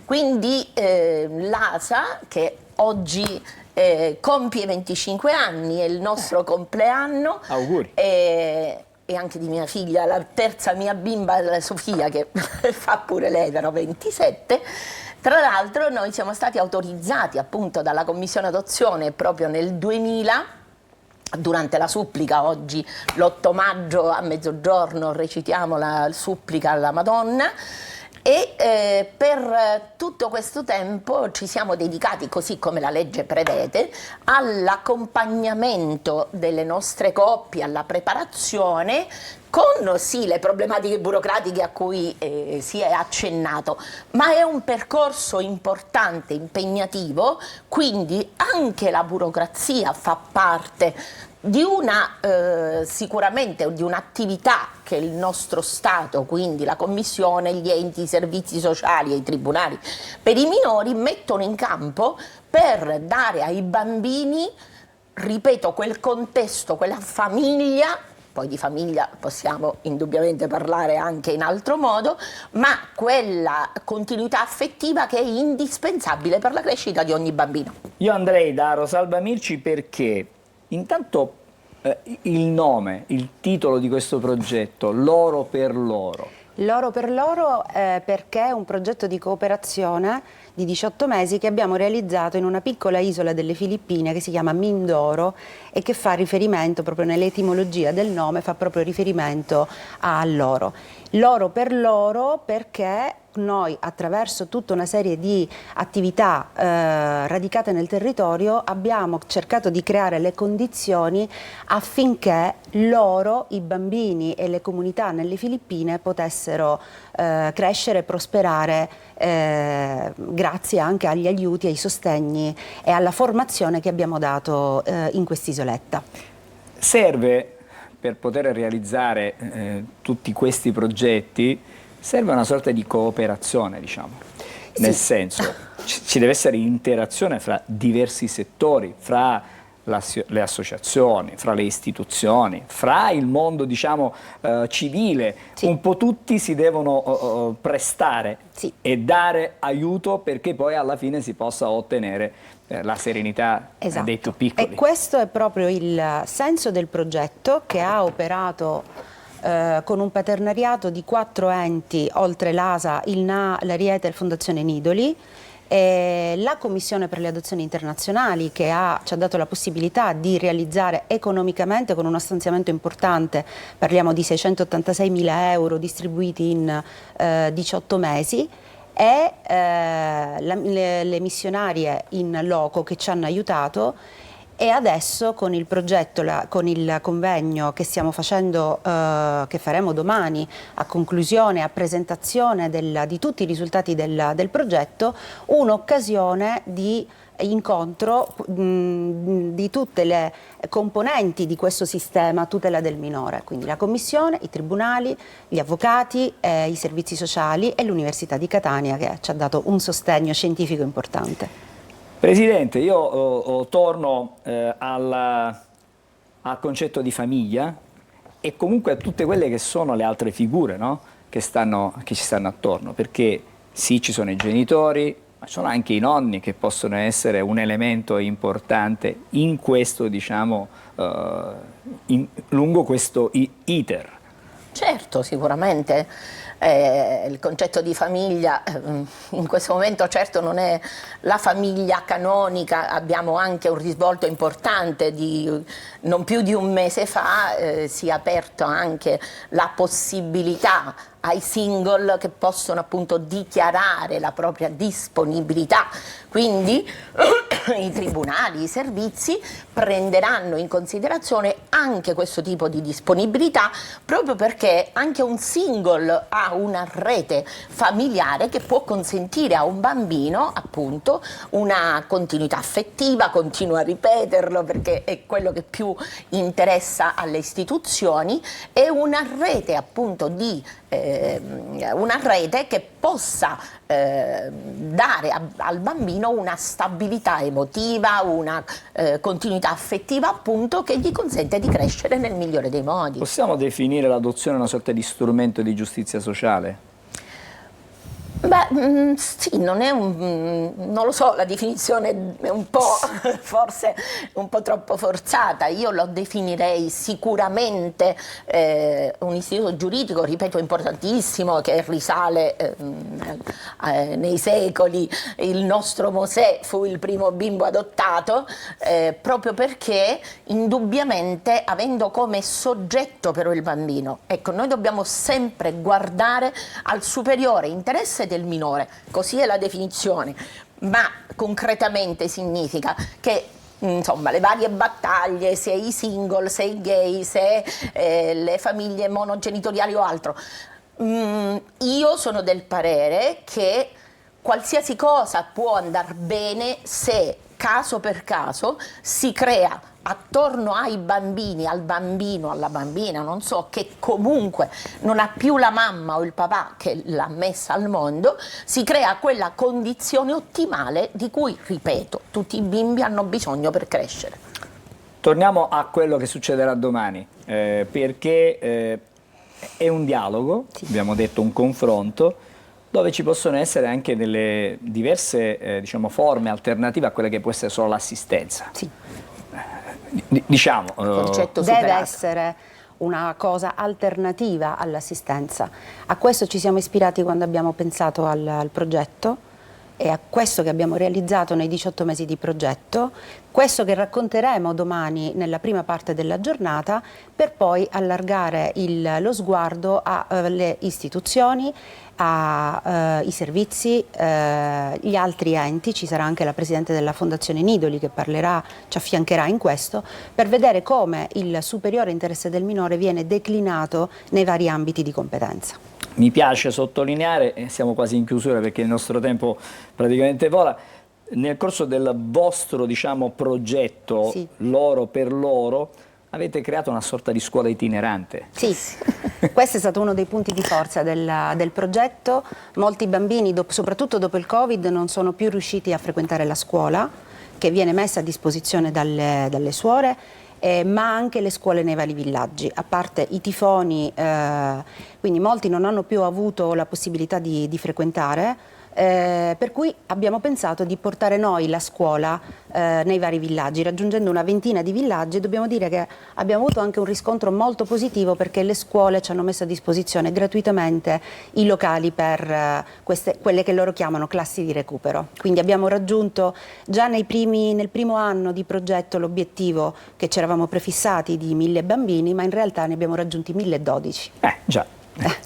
Quindi l'ASA, che oggi compie 25 anni, è il nostro compleanno. Auguri. E anche di mia figlia, la terza mia bimba, Sofia, che fa pure lei, erano 27, Tra l'altro noi siamo stati autorizzati appunto dalla Commissione Adozione proprio nel 2000, durante la supplica. Oggi l'8 maggio a mezzogiorno recitiamo la supplica alla Madonna. E per tutto questo tempo ci siamo dedicati, così come la legge prevede, all'accompagnamento delle nostre coppie, alla preparazione, con sì le problematiche burocratiche a cui si è accennato, ma è un percorso importante, impegnativo, quindi anche la burocrazia fa parte di una sicuramente di un'attività che il nostro Stato, quindi la Commissione, gli enti, i servizi sociali e i tribunali per i minori mettono in campo per dare ai bambini, ripeto, quel contesto, quella famiglia. Poi di famiglia possiamo indubbiamente parlare anche in altro modo, ma quella continuità affettiva che è indispensabile per la crescita di ogni bambino. Io andrei da Rosalba Mirci perché intanto il nome, il titolo di questo progetto, Loro per Loro. Loro per Loro perché è un progetto di cooperazione di 18 mesi che abbiamo realizzato in una piccola isola delle Filippine che si chiama Mindoro e che fa riferimento proprio nell'etimologia del nome, fa proprio riferimento a loro. Loro per Loro perché noi attraverso tutta una serie di attività radicate nel territorio abbiamo cercato di creare le condizioni affinché loro, i bambini e le comunità nelle Filippine potessero crescere e prosperare grazie anche agli aiuti, ai sostegni e alla formazione che abbiamo dato in quest'isoletta. Serve, per poter realizzare tutti questi progetti, serve una sorta di cooperazione, diciamo, nel senso ci deve essere interazione fra diversi settori, fra le associazioni, fra le istituzioni, fra il mondo, diciamo, civile. Un po' tutti si devono prestare e dare aiuto perché poi alla fine si possa ottenere la serenità dei più piccoli. E questo è proprio il senso del progetto che ha operato con un partenariato di 4 enti, oltre l'ASA, il NA, la Riete e la Fondazione Nidoli, la Commissione per le adozioni internazionali che ci ha dato la possibilità di realizzare economicamente con uno stanziamento importante, parliamo di 686.000 euro distribuiti in 18 mesi, e le missionarie in loco che ci hanno aiutato. E adesso con il progetto, con il convegno che stiamo facendo, che faremo domani a conclusione, a presentazione di tutti i risultati del progetto, un'occasione di incontro di tutte le componenti di questo sistema tutela del minore, quindi la Commissione, i tribunali, gli avvocati, i servizi sociali e l'Università di Catania che ci ha dato un sostegno scientifico importante. Presidente, io torno al concetto di famiglia e comunque a tutte quelle che sono le altre figure, no? che ci stanno attorno, perché sì, ci sono i genitori, ma ci sono anche i nonni che possono essere un elemento importante in questo, diciamo, lungo questo iter. Certo, sicuramente. Il concetto di famiglia in questo momento certo non è la famiglia canonica, abbiamo anche un risvolto importante non più di un mese fa si è aperto anche la possibilità ai single che possono appunto dichiarare la propria disponibilità, quindi i tribunali, i servizi prenderanno in considerazione anche questo tipo di disponibilità proprio perché anche un single ha una rete familiare che può consentire a un bambino appunto una continuità affettiva, continuo a ripeterlo perché è quello che più interessa alle istituzioni, e una rete appunto una rete che possa dare al bambino una stabilità emotiva, una continuità affettiva appunto che gli consente di crescere nel migliore dei modi. Possiamo definire l'adozione una sorta di strumento di giustizia sociale? Beh, sì, non è non lo so, la definizione è un po' forse un po' troppo forzata. Io lo definirei sicuramente un istituto giuridico, ripeto, importantissimo, che risale nei secoli. Il nostro Mosè fu il primo bimbo adottato, proprio perché indubbiamente, avendo come soggetto però il bambino, ecco, noi dobbiamo sempre guardare al superiore interesse del minore, così è la definizione, ma concretamente significa che insomma le varie battaglie, se i single, se i gay, se le famiglie monogenitoriali o altro, io sono del parere che qualsiasi cosa può andare bene se caso per caso si crea attorno ai bambini, al bambino, alla bambina, non so, che comunque non ha più la mamma o il papà che l'ha messa al mondo, si crea quella condizione ottimale di cui, ripeto, tutti i bimbi hanno bisogno per crescere. Torniamo a quello che succederà domani, perché è un dialogo, abbiamo detto un confronto, dove ci possono essere anche delle diverse diciamo, forme alternative a quelle che può essere solo l'assistenza. Sì. Diciamo, deve essere una cosa alternativa all'assistenza. A questo ci siamo ispirati quando abbiamo pensato al progetto, e a questo che abbiamo realizzato nei 18 mesi di progetto, questo che racconteremo domani nella prima parte della giornata, per poi allargare lo sguardo alle istituzioni, ai servizi, gli altri enti. Ci sarà anche la Presidente della Fondazione Nidoli che parlerà, ci affiancherà in questo, per vedere come il superiore interesse del minore viene declinato nei vari ambiti di competenza. Mi piace sottolineare, e siamo quasi in chiusura perché il nostro tempo praticamente vola, nel corso del vostro diciamo, progetto, sì, Loro per Loro, avete creato una sorta di scuola itinerante. Sì, questo è stato uno dei punti di forza del progetto. Molti bambini, soprattutto dopo il Covid, non sono più riusciti a frequentare la scuola, che viene messa a disposizione dalle suore, ma anche le scuole nei vari villaggi, a parte i tifoni, quindi molti non hanno più avuto la possibilità di frequentare, per cui abbiamo pensato di portare noi la scuola nei vari villaggi, raggiungendo una ventina di villaggi. Dobbiamo dire che abbiamo avuto anche un riscontro molto positivo, perché le scuole ci hanno messo a disposizione gratuitamente i locali per quelle che loro chiamano classi di recupero. Quindi abbiamo raggiunto già nel primo anno di progetto l'obiettivo che ci eravamo prefissati di 1000 bambini, ma in realtà ne abbiamo raggiunti 1012. Già.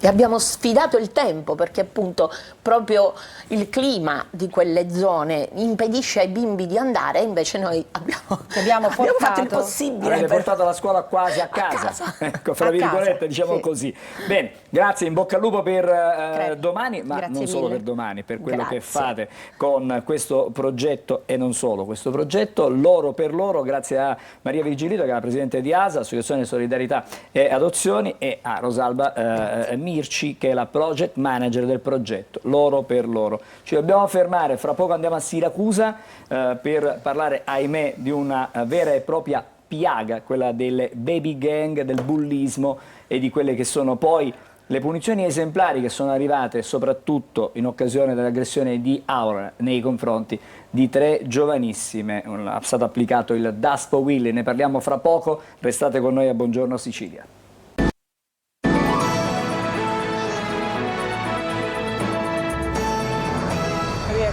E abbiamo sfidato il tempo, perché appunto proprio il clima di quelle zone impedisce ai bimbi di andare, invece noi abbiamo fatto il possibile. Avete portato la scuola quasi a casa. Ecco, fra virgolette, diciamo così. Bene, grazie, in bocca al lupo per domani, ma grazie non solo per domani, per quello che fate con questo progetto e non solo questo progetto, Loro per Loro, grazie a Maria Vigilito, che è la Presidente di ASA, Associazione Solidarietà e Adozioni, e a Rosalba Mirci, che è la project manager del progetto Loro per Loro. Ci dobbiamo fermare, fra poco andiamo a Siracusa per parlare, ahimè, di una vera e propria piaga, quella delle baby gang, del bullismo e di quelle che sono poi le punizioni esemplari che sono arrivate soprattutto in occasione dell'aggressione di Aura nei confronti di 3 giovanissime. È stato applicato il Daspo Willy, ne parliamo fra poco, restate con noi a Buongiorno Sicilia.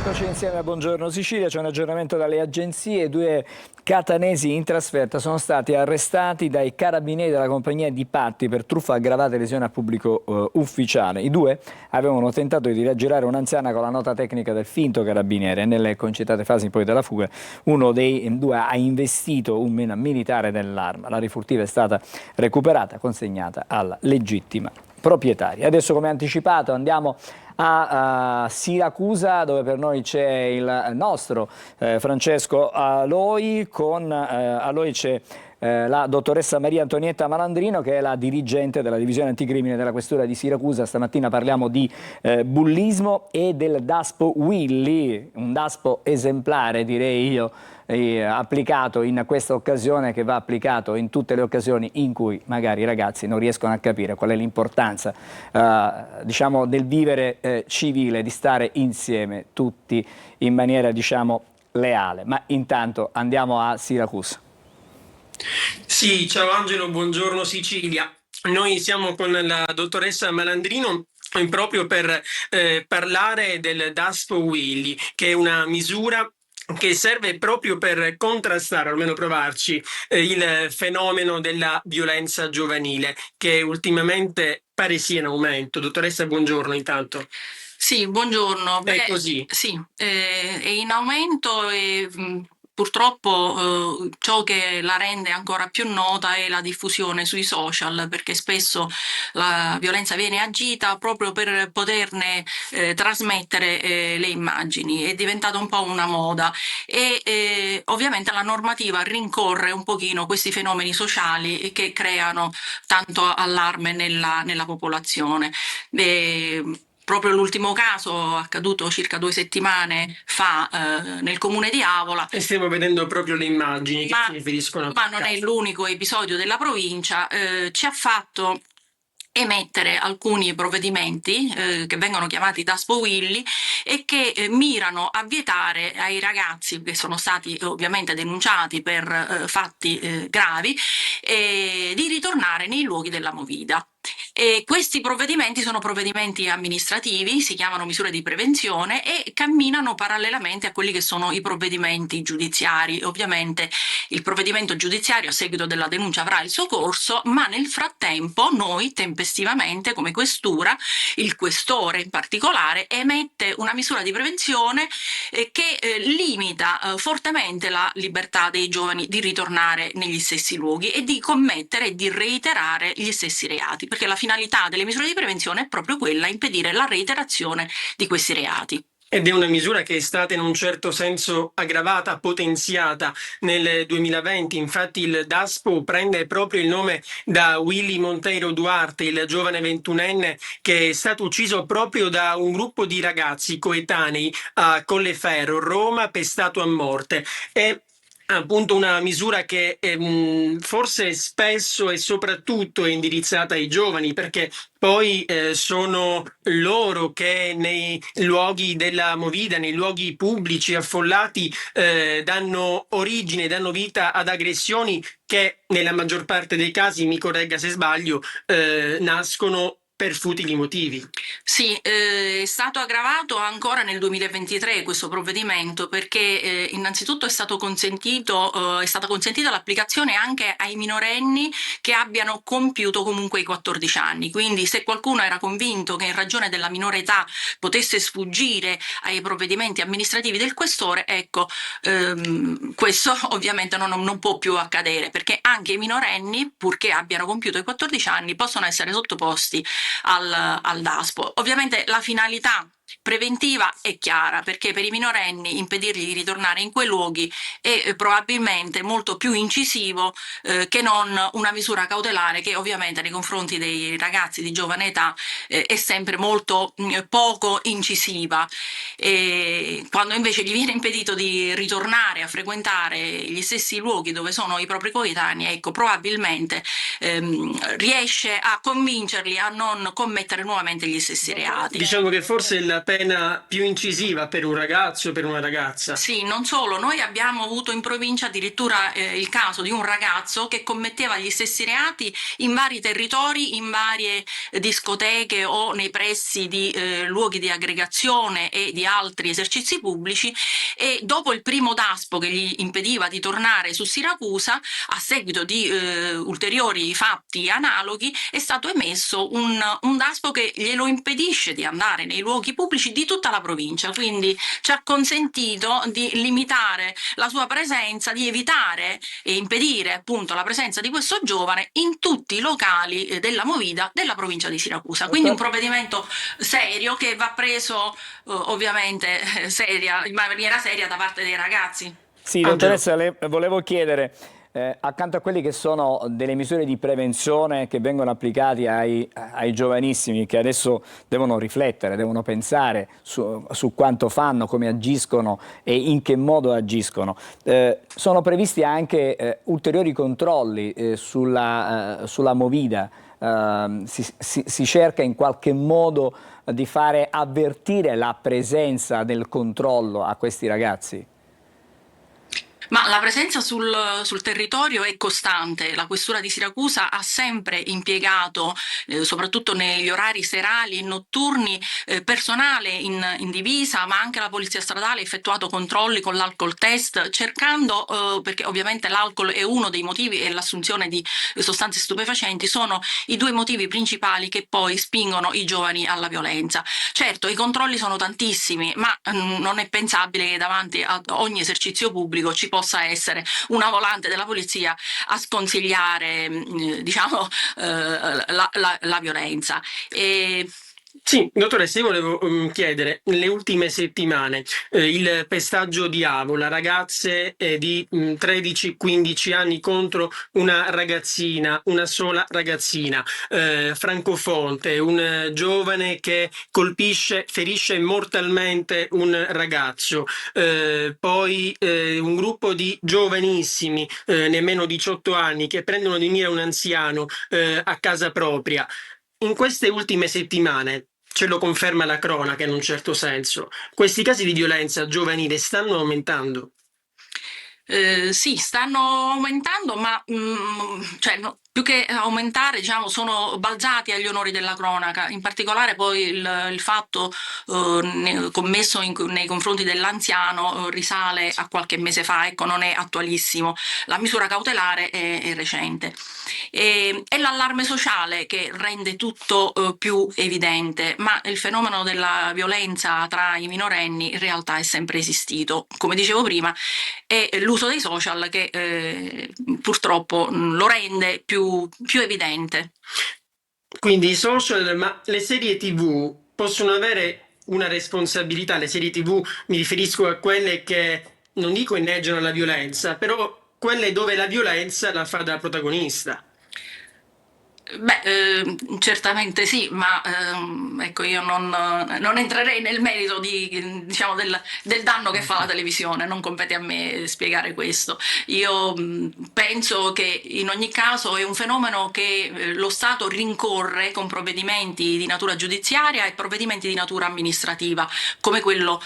Eccoci insieme a Buongiorno Sicilia, c'è un aggiornamento dalle agenzie. 2 catanesi in trasferta sono stati arrestati dai carabinieri della compagnia di Patti per truffa aggravata e lesione a pubblico ufficiale. I 2 avevano tentato di raggirare un'anziana con la nota tecnica del finto carabiniere. Nelle concitate fasi poi della fuga uno dei 2 ha investito un militare dell'arma. La rifurtiva è stata recuperata, consegnata alla legittima proprietaria. Adesso, come anticipato, andiamo a Siracusa, dove per noi c'è il nostro Francesco Aloi. Con Aloi c'è la dottoressa Maria Antonietta Malandrino, che è la dirigente della divisione anticrimine della questura di Siracusa. Stamattina parliamo di bullismo e del Daspo Willy, un Daspo esemplare, direi io, applicato in questa occasione, che va applicato in tutte le occasioni in cui magari i ragazzi non riescono a capire qual è l'importanza diciamo, del vivere civile, di stare insieme tutti in maniera, diciamo, leale. Ma intanto andiamo a Siracusa. Sì, ciao Angelo, buongiorno Sicilia. Noi siamo con la dottoressa Malandrino proprio per parlare del Daspo Willy, che è una misura che serve proprio per contrastare, almeno provarci, il fenomeno della violenza giovanile, che ultimamente pare sia in aumento. Dottoressa, buongiorno intanto. Sì, buongiorno. È così? Sì, è in aumento e purtroppo ciò che la rende ancora più nota è la diffusione sui social, perché spesso la violenza viene agita proprio per poterne trasmettere le immagini. È diventata un po' una moda e ovviamente la normativa rincorre un pochino questi fenomeni sociali che creano tanto allarme nella popolazione. Proprio l'ultimo caso accaduto circa 2 settimane fa nel comune di Avola. E stiamo vedendo proprio le immagini che si riferiscono a Ma non è l'unico episodio della provincia, ci ha fatto emettere alcuni provvedimenti che vengono chiamati Daspo Willy e che mirano a vietare ai ragazzi che sono stati ovviamente denunciati per fatti gravi di ritornare nei luoghi della movida. E questi provvedimenti sono provvedimenti amministrativi, si chiamano misure di prevenzione e camminano parallelamente a quelli che sono i provvedimenti giudiziari. Ovviamente il provvedimento giudiziario a seguito della denuncia avrà il suo corso, ma nel frattempo noi tempestivamente come questura, il questore in particolare, emette una misura di prevenzione che limita fortemente la libertà dei giovani di ritornare negli stessi luoghi e di commettere e di reiterare gli stessi reati, perché la finalità delle misure di prevenzione è proprio quella, impedire la reiterazione di questi reati. Ed è una misura che è stata in un certo senso aggravata, potenziata nel 2020. Infatti il Daspo prende proprio il nome da Willy Monteiro Duarte, il giovane 21enne che è stato ucciso proprio da un gruppo di ragazzi coetanei a Colleferro, Roma, pestato a morte. E appunto una misura che forse spesso e soprattutto è indirizzata ai giovani, perché poi sono loro che nei luoghi della movida, nei luoghi pubblici affollati, danno origine, danno vita ad aggressioni che nella maggior parte dei casi, mi corregga se sbaglio, nascono per futili motivi. Sì, è stato aggravato ancora nel 2023 questo provvedimento perché innanzitutto è stata consentita l'applicazione anche ai minorenni che abbiano compiuto comunque i 14 anni, quindi se qualcuno era convinto che in ragione della minore età potesse sfuggire ai provvedimenti amministrativi del questore, ecco, questo ovviamente non può più accadere, perché anche i minorenni, purché abbiano compiuto i 14 anni, possono essere sottoposti al Daspo. Ovviamente la finalità preventiva è chiara, perché per i minorenni impedirgli di ritornare in quei luoghi è probabilmente molto più incisivo che non una misura cautelare che ovviamente nei confronti dei ragazzi di giovane età è sempre molto poco incisiva. Quando invece gli viene impedito di ritornare a frequentare gli stessi luoghi dove sono i propri coetanei, ecco, probabilmente riesce a convincerli a non commettere nuovamente gli stessi reati. Diciamo che forse la pena più incisiva per un ragazzo o per una ragazza. Sì, non solo, noi abbiamo avuto in provincia addirittura il caso di un ragazzo che commetteva gli stessi reati in vari territori, in varie discoteche o nei pressi di luoghi di aggregazione e di altri esercizi pubblici, e dopo il primo Daspo che gli impediva di tornare su Siracusa, a seguito di ulteriori fatti analoghi, è stato emesso un Daspo che glielo impedisce di andare nei luoghi pubblici di tutta la provincia, quindi ci ha consentito di limitare la sua presenza, di evitare e impedire appunto la presenza di questo giovane in tutti i locali della movida della provincia di Siracusa. Quindi un provvedimento serio che va preso ovviamente in maniera seria da parte dei ragazzi. Sì, dottoressa, le volevo chiedere, accanto a quelli che sono delle misure di prevenzione che vengono applicate ai giovanissimi, che adesso devono riflettere, devono pensare su quanto fanno, come agiscono e in che modo agiscono, sono previsti anche ulteriori controlli sulla movida. Si cerca in qualche modo di fare avvertire la presenza del controllo a questi ragazzi? Ma la presenza sul territorio è costante. La Questura di Siracusa ha sempre impiegato, soprattutto negli orari serali e notturni, personale in divisa, ma anche la Polizia Stradale ha effettuato controlli con l'alcol test, cercando, perché ovviamente l'alcol è uno dei motivi e l'assunzione di sostanze stupefacenti sono i due motivi principali che poi spingono i giovani alla violenza. Certo, i controlli sono tantissimi, ma non è pensabile che davanti a ogni esercizio pubblico ci possa essere una volante della polizia a sconsigliare diciamo, la violenza. Sì, dottoressa, io volevo chiedere, nelle ultime settimane il pestaggio di Avola, ragazze di 13-15 anni contro una ragazzina, una sola ragazzina, Francofonte, un giovane che ferisce mortalmente un ragazzo, poi un gruppo di giovanissimi, nemmeno 18 anni, che prendono di mira un anziano a casa propria. In queste ultime settimane, ce lo conferma la cronaca in un certo senso, questi casi di violenza giovanile stanno aumentando? Sì, stanno aumentando, ma più che aumentare, diciamo, sono balzati agli onori della cronaca. In particolare poi il fatto commesso nei confronti dell'anziano risale a qualche mese fa, ecco, non è attualissimo. La misura cautelare è recente. È l'allarme sociale che rende tutto più evidente, ma il fenomeno della violenza tra i minorenni in realtà è sempre esistito. Come dicevo prima, è l'uso dei social che purtroppo lo rende più evidente. Quindi i social, ma le serie TV possono avere una responsabilità? Le serie TV, mi riferisco a quelle che, non dico inneggiano la violenza, però quelle dove la violenza la fa da protagonista. Beh, certamente sì, ma ecco, io non entrerei nel merito diciamo, del danno che fa la televisione, non compete a me spiegare questo. Io penso che in ogni caso è un fenomeno che lo Stato rincorre con provvedimenti di natura giudiziaria e provvedimenti di natura amministrativa, come quello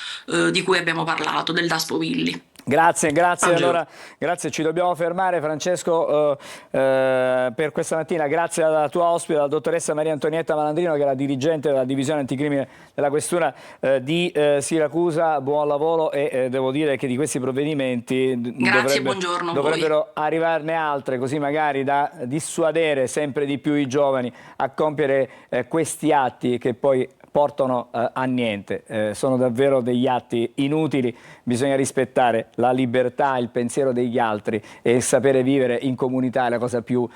di cui abbiamo parlato, del Daspo Willy. Grazie, allora, grazie, ci dobbiamo fermare Francesco per questa mattina, grazie alla tua ospite, la dottoressa Maria Antonietta Malandrino, che è la dirigente della divisione anticrimine della Questura di Siracusa, buon lavoro e devo dire che di questi provvedimenti dovrebbero arrivarne altre, così magari da dissuadere sempre di più i giovani a compiere questi atti che poi portano a niente, sono davvero degli atti inutili, bisogna rispettare la libertà, il pensiero degli altri e sapere vivere in comunità è la cosa più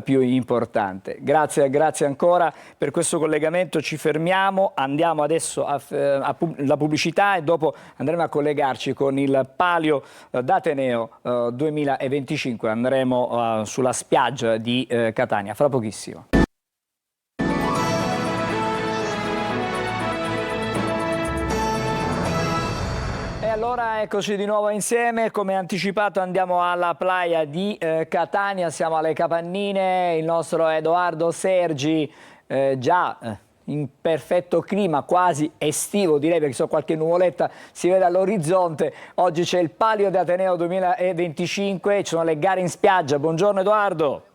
importante. Grazie ancora per questo collegamento, ci fermiamo, andiamo adesso alla pubblicità e dopo andremo a collegarci con il Palio d'Ateneo 2025, andremo sulla spiaggia di Catania, fra pochissimo. Allora eccoci di nuovo insieme, come anticipato andiamo alla playa di Catania, siamo alle Capannine, il nostro Edoardo Sergi già in perfetto clima, quasi estivo direi, perché so qualche nuvoletta si vede all'orizzonte. Oggi c'è il Palio d'Ateneo 2025, ci sono le gare in spiaggia. Buongiorno Edoardo.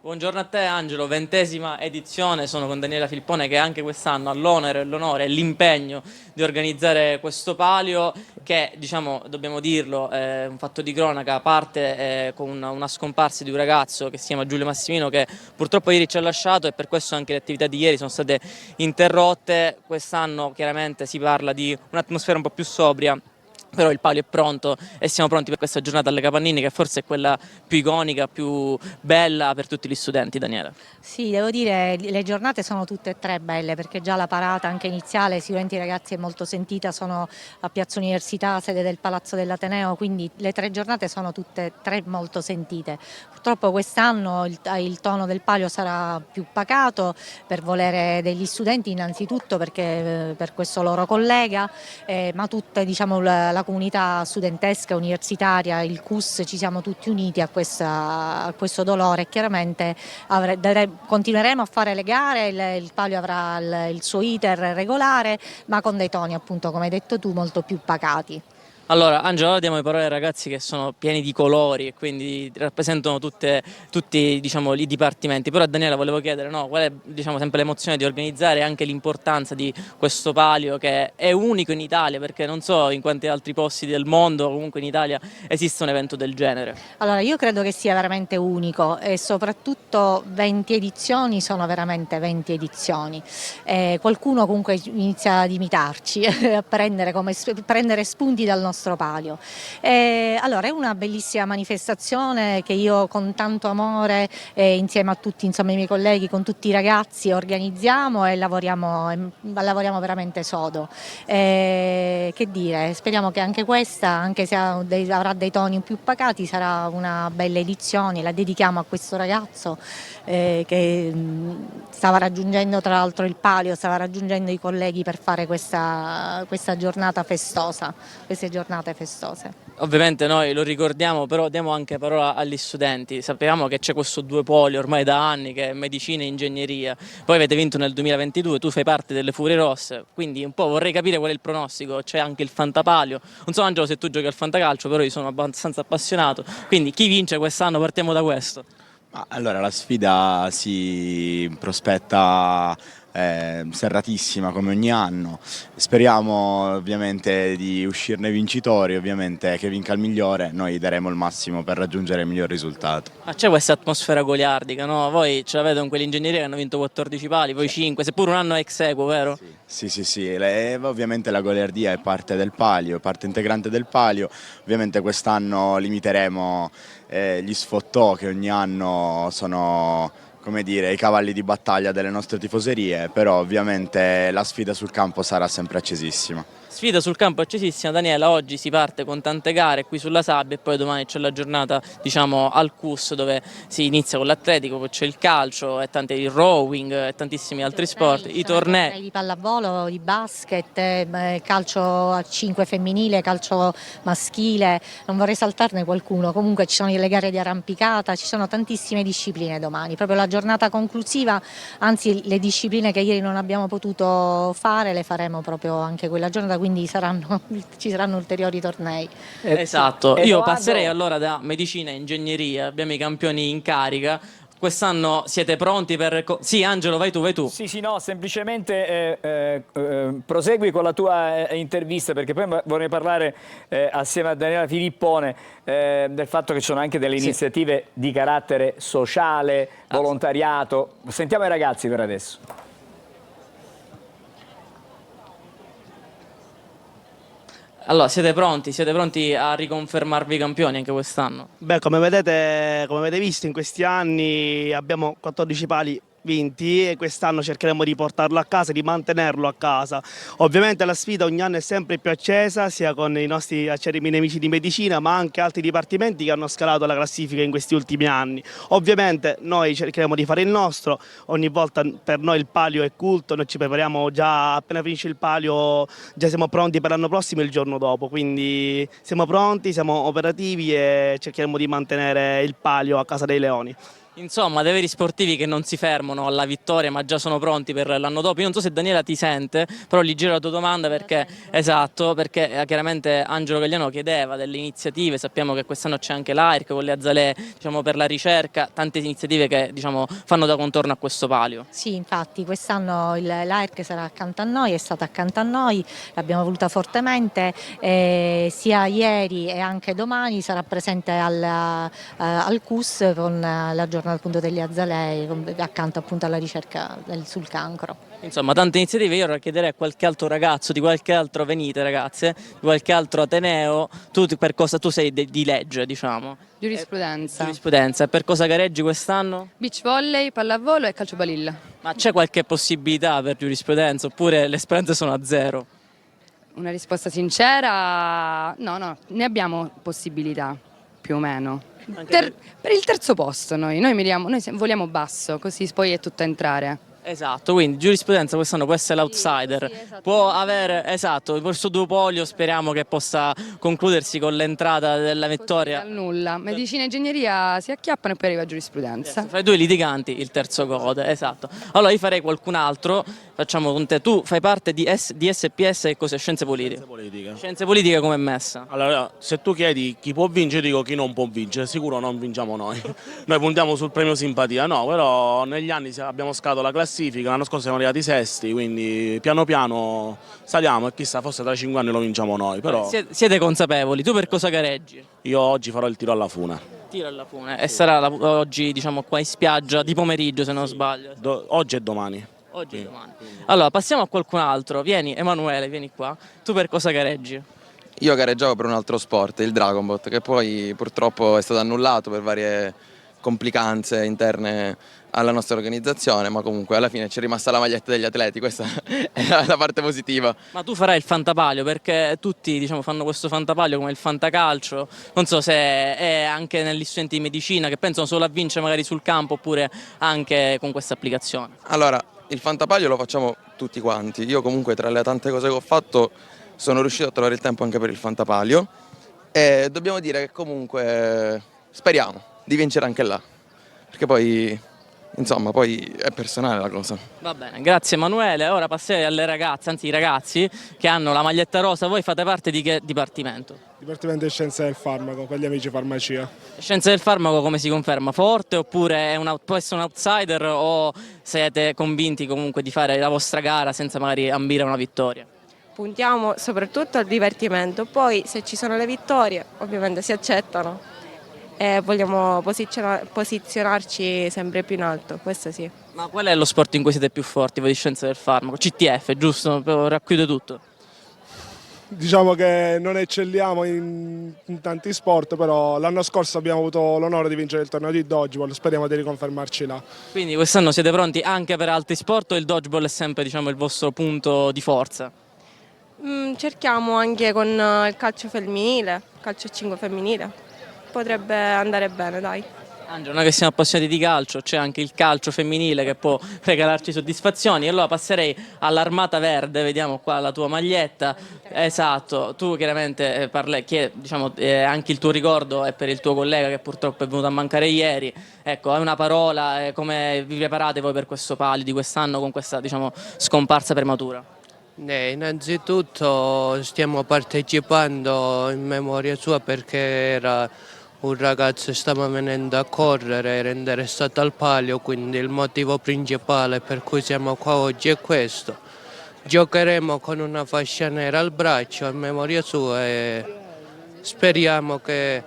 Buongiorno a te Angelo, 20ª edizione, sono con Daniela Filippone che anche quest'anno ha l'onere, l'onore e l'impegno di organizzare questo palio che, diciamo, dobbiamo dirlo, è un fatto di cronaca, parte con una scomparsa di un ragazzo che si chiama Giulio Massimino che purtroppo ieri ci ha lasciato e per questo anche le attività di ieri sono state interrotte. Quest'anno chiaramente si parla di un'atmosfera un po' più sobria Però il palio è pronto e siamo pronti per questa giornata alle Capannini, che forse è quella più iconica, più bella per tutti gli studenti, Daniela. Sì, devo dire, le giornate sono tutte e tre belle, perché già la parata anche iniziale, sicuramente i ragazzi è molto sentita, sono a Piazza Università, sede del Palazzo dell'Ateneo, quindi le 3 giornate sono tutte e 3 molto sentite. Purtroppo quest'anno il tono del palio sarà più pacato per volere degli studenti innanzitutto, perché per questo loro collega, ma tutta, diciamo, la comunità studentesca, universitaria, il CUS, ci siamo tutti uniti a questo dolore e chiaramente continueremo a fare le gare, il palio avrà il suo iter regolare, ma con dei toni, appunto, come hai detto tu, molto più pacati. Allora, Angelo, ora diamo le parole ai ragazzi che sono pieni di colori e quindi rappresentano tutti, diciamo, i dipartimenti. Però a Daniela volevo chiedere, no, qual è, diciamo, sempre l'emozione di organizzare e anche l'importanza di questo palio che è unico in Italia, perché non so in quanti altri posti del mondo, comunque in Italia, esiste un evento del genere. Allora, io credo che sia veramente unico e soprattutto 20 edizioni sono veramente 20 edizioni. Qualcuno comunque inizia ad imitarci, a prendere spunti dal nostro palio. Allora, è una bellissima manifestazione che io con tanto amore insieme a tutti, insomma, i miei colleghi, con tutti i ragazzi organizziamo e lavoriamo veramente sodo. Che dire, speriamo che anche questa, anche se avrà dei toni più pacati, sarà una bella edizione. La dedichiamo a questo ragazzo che stava raggiungendo, tra l'altro, il palio, stava raggiungendo i colleghi per fare questa giornata festosa, queste giornate festose. Ovviamente noi lo ricordiamo, però diamo anche parola agli studenti. Sappiamo che c'è questo due poli ormai da anni, che è medicina e ingegneria. Poi avete vinto nel 2022, tu fai parte delle Furie Rosse, quindi un po' vorrei capire qual è il pronostico. C'è anche il Fantapalio. Non so, Angelo, se tu giochi al fantacalcio, però io sono abbastanza appassionato. Quindi chi vince quest'anno? Partiamo da questo. Allora, la sfida si prospetta serratissima come ogni anno. Speriamo ovviamente di uscirne vincitori, ovviamente che vinca il migliore, noi daremo il massimo per raggiungere il miglior risultato. Ma c'è questa atmosfera goliardica, no? Voi ce l'avete con quell'ingegneria che hanno vinto 14 pali, voi 5, seppur un anno ex equo, vero? Sì, ovviamente la goliardia è parte del palio, è parte integrante del palio. Ovviamente quest'anno limiteremo gli sfottò che ogni anno sono, come dire, i cavalli di battaglia delle nostre tifoserie, però ovviamente la sfida sul campo sarà sempre accesissima. Sfida sul campo accesissima, Daniela. Oggi si parte con tante gare qui sulla sabbia e poi domani c'è la giornata, diciamo, al CUS, dove si inizia con l'atletico, poi c'è il calcio e il rowing e tantissimi altri sport, i tornei di pallavolo, di basket, calcio a 5 femminile, calcio maschile, non vorrei saltarne qualcuno. Comunque ci sono le gare di arrampicata, ci sono tantissime discipline domani, proprio la giornata conclusiva, anzi le discipline che ieri non abbiamo potuto fare le faremo proprio anche quella giornata, quindi ci saranno ulteriori tornei. Esatto, io passerei allora da medicina e ingegneria, abbiamo i campioni in carica. Quest'anno siete pronti per... Sì, Angelo, vai tu. Sì, no, semplicemente prosegui con la tua intervista, perché poi vorrei parlare assieme a Daniela Filippone del fatto che ci sono anche delle iniziative di carattere sociale, volontariato. Sentiamo i ragazzi per adesso. Allora, siete pronti a riconfermarvi campioni anche quest'anno? Beh, come avete visto in questi anni abbiamo 14 pali vinti e quest'anno cercheremo di portarlo a casa, di mantenerlo a casa. Ovviamente la sfida ogni anno è sempre più accesa, sia con i nostri acerrimi nemici di medicina, ma anche altri dipartimenti che hanno scalato la classifica in questi ultimi anni. Ovviamente noi cercheremo di fare il nostro, ogni volta per noi il palio è culto, noi ci prepariamo già appena finisce il palio, già siamo pronti per l'anno prossimo e il giorno dopo, quindi siamo pronti, siamo operativi e cercheremo di mantenere il palio a casa dei leoni. Insomma, dei veri sportivi che non si fermano alla vittoria ma già sono pronti per l'anno dopo. Io non so se Daniela ti sente, però gli giro la tua domanda perché, perché chiaramente Angelo Gagliano chiedeva delle iniziative. Sappiamo che quest'anno c'è anche l'AIRC con le Azzalée, diciamo, per la ricerca, tante iniziative che, diciamo, fanno da contorno a questo palio. Sì, infatti quest'anno l'AIRC sarà accanto a noi, è stata accanto a noi, l'abbiamo voluta fortemente, sia ieri e anche domani sarà presente al CUS con la giornata appunto degli azalei accanto appunto alla ricerca sul cancro. Insomma, tante iniziative. Io ora chiederei a qualche altro ragazzo, di qualche altro, venite ragazze, di qualche altro ateneo, tu per cosa tu sei di legge, diciamo? Giurisprudenza. Giurisprudenza, per cosa gareggi quest'anno? Beach volley, pallavolo e calcio balilla. Ma c'è qualche possibilità per giurisprudenza oppure le speranze sono a zero? Una risposta sincera, no, ne abbiamo possibilità, più o meno. Per il terzo posto noi voliamo basso, così poi è tutto a entrare. Esatto, quindi giurisprudenza quest'anno può essere l'outsider, può avere, esatto, questo duopolio speriamo che possa concludersi con l'entrata della vittoria. Dal nulla, medicina e ingegneria si acchiappano e poi arriva giurisprudenza. Fra i due litiganti il terzo gode, esatto. Allora io farei qualcun altro, facciamo con te, tu fai parte di SPS, che cos'è? Scienze politiche. Scienze politiche come è messa? Allora, se tu chiedi chi può vincere, dico chi non può vincere, sicuro non vinciamo noi. Noi puntiamo sul premio simpatia, no, però negli anni abbiamo scalato la classifica, l'anno scorso siamo arrivati sesti, quindi piano piano saliamo e chissà, forse tra 5 anni lo vinciamo noi. Però Siete consapevoli, tu per cosa gareggi? io oggi farò il tiro alla fune. Tiro alla fune, e sarà oggi diciamo qua in spiaggia di pomeriggio se non sbaglio. Oggi e domani. Oggi e domani. Allora passiamo a qualcun altro, vieni Emanuele, vieni qua, tu per cosa gareggi? Io gareggiavo per un altro sport, il Dragon Boat, che poi purtroppo è stato annullato per varie complicanze interne alla nostra organizzazione, ma comunque alla fine ci è rimasta la maglietta degli atleti, questa è la parte positiva. Ma tu farai il fantapalio, perché tutti diciamo fanno questo fantapalio come il fantacalcio, non so se è anche negli studenti di medicina che pensano solo a vincere magari sul campo oppure anche con questa applicazione. Allora, il fantapaglio lo facciamo tutti quanti, io comunque tra le tante cose che ho fatto sono riuscito a trovare il tempo anche per il fantapaglio e dobbiamo dire che comunque speriamo di vincere anche là, perché poi insomma poi è personale la cosa. Va bene, grazie Emanuele. Ora passerei alle ragazze, anzi i ragazzi che hanno la maglietta rosa. Voi fate parte di che dipartimento? Dipartimento di Scienze del Farmaco, per gli amici farmacia. Scienze del farmaco come si conferma? Forte oppure può essere un outsider o siete convinti comunque di fare la vostra gara senza magari ambire a una vittoria? Puntiamo soprattutto al divertimento, poi se ci sono le vittorie ovviamente si accettano e vogliamo posizionarci sempre più in alto, questo sì. Ma qual è lo sport in cui siete più forti voi di Scienze del Farmaco? CTF, giusto? Racchiude tutto. Diciamo che non eccelliamo in tanti sport, però l'anno scorso abbiamo avuto l'onore di vincere il torneo di dodgeball, speriamo di riconfermarci là. Quindi quest'anno siete pronti anche per altri sport o il dodgeball è sempre diciamo, il vostro punto di forza? Cerchiamo anche con il calcio femminile, calcio a 5 femminile. Potrebbe andare bene, dai. Angelo, noi che siamo appassionati di calcio, c'è anche il calcio femminile che può regalarci soddisfazioni. Allora passerei all'Armata Verde, vediamo qua la tua maglietta. Esatto, tu chiaramente diciamo, anche il tuo ricordo è per il tuo collega che purtroppo è venuto a mancare ieri. Ecco, hai una parola, come vi preparate voi per questo palio di quest'anno con questa diciamo, scomparsa prematura? Innanzitutto stiamo partecipando in memoria sua perché era un ragazzo che stava venendo a correre, era interessato al palio, quindi il motivo principale per cui siamo qua oggi è questo. Giocheremo con una fascia nera al braccio in memoria sua e speriamo che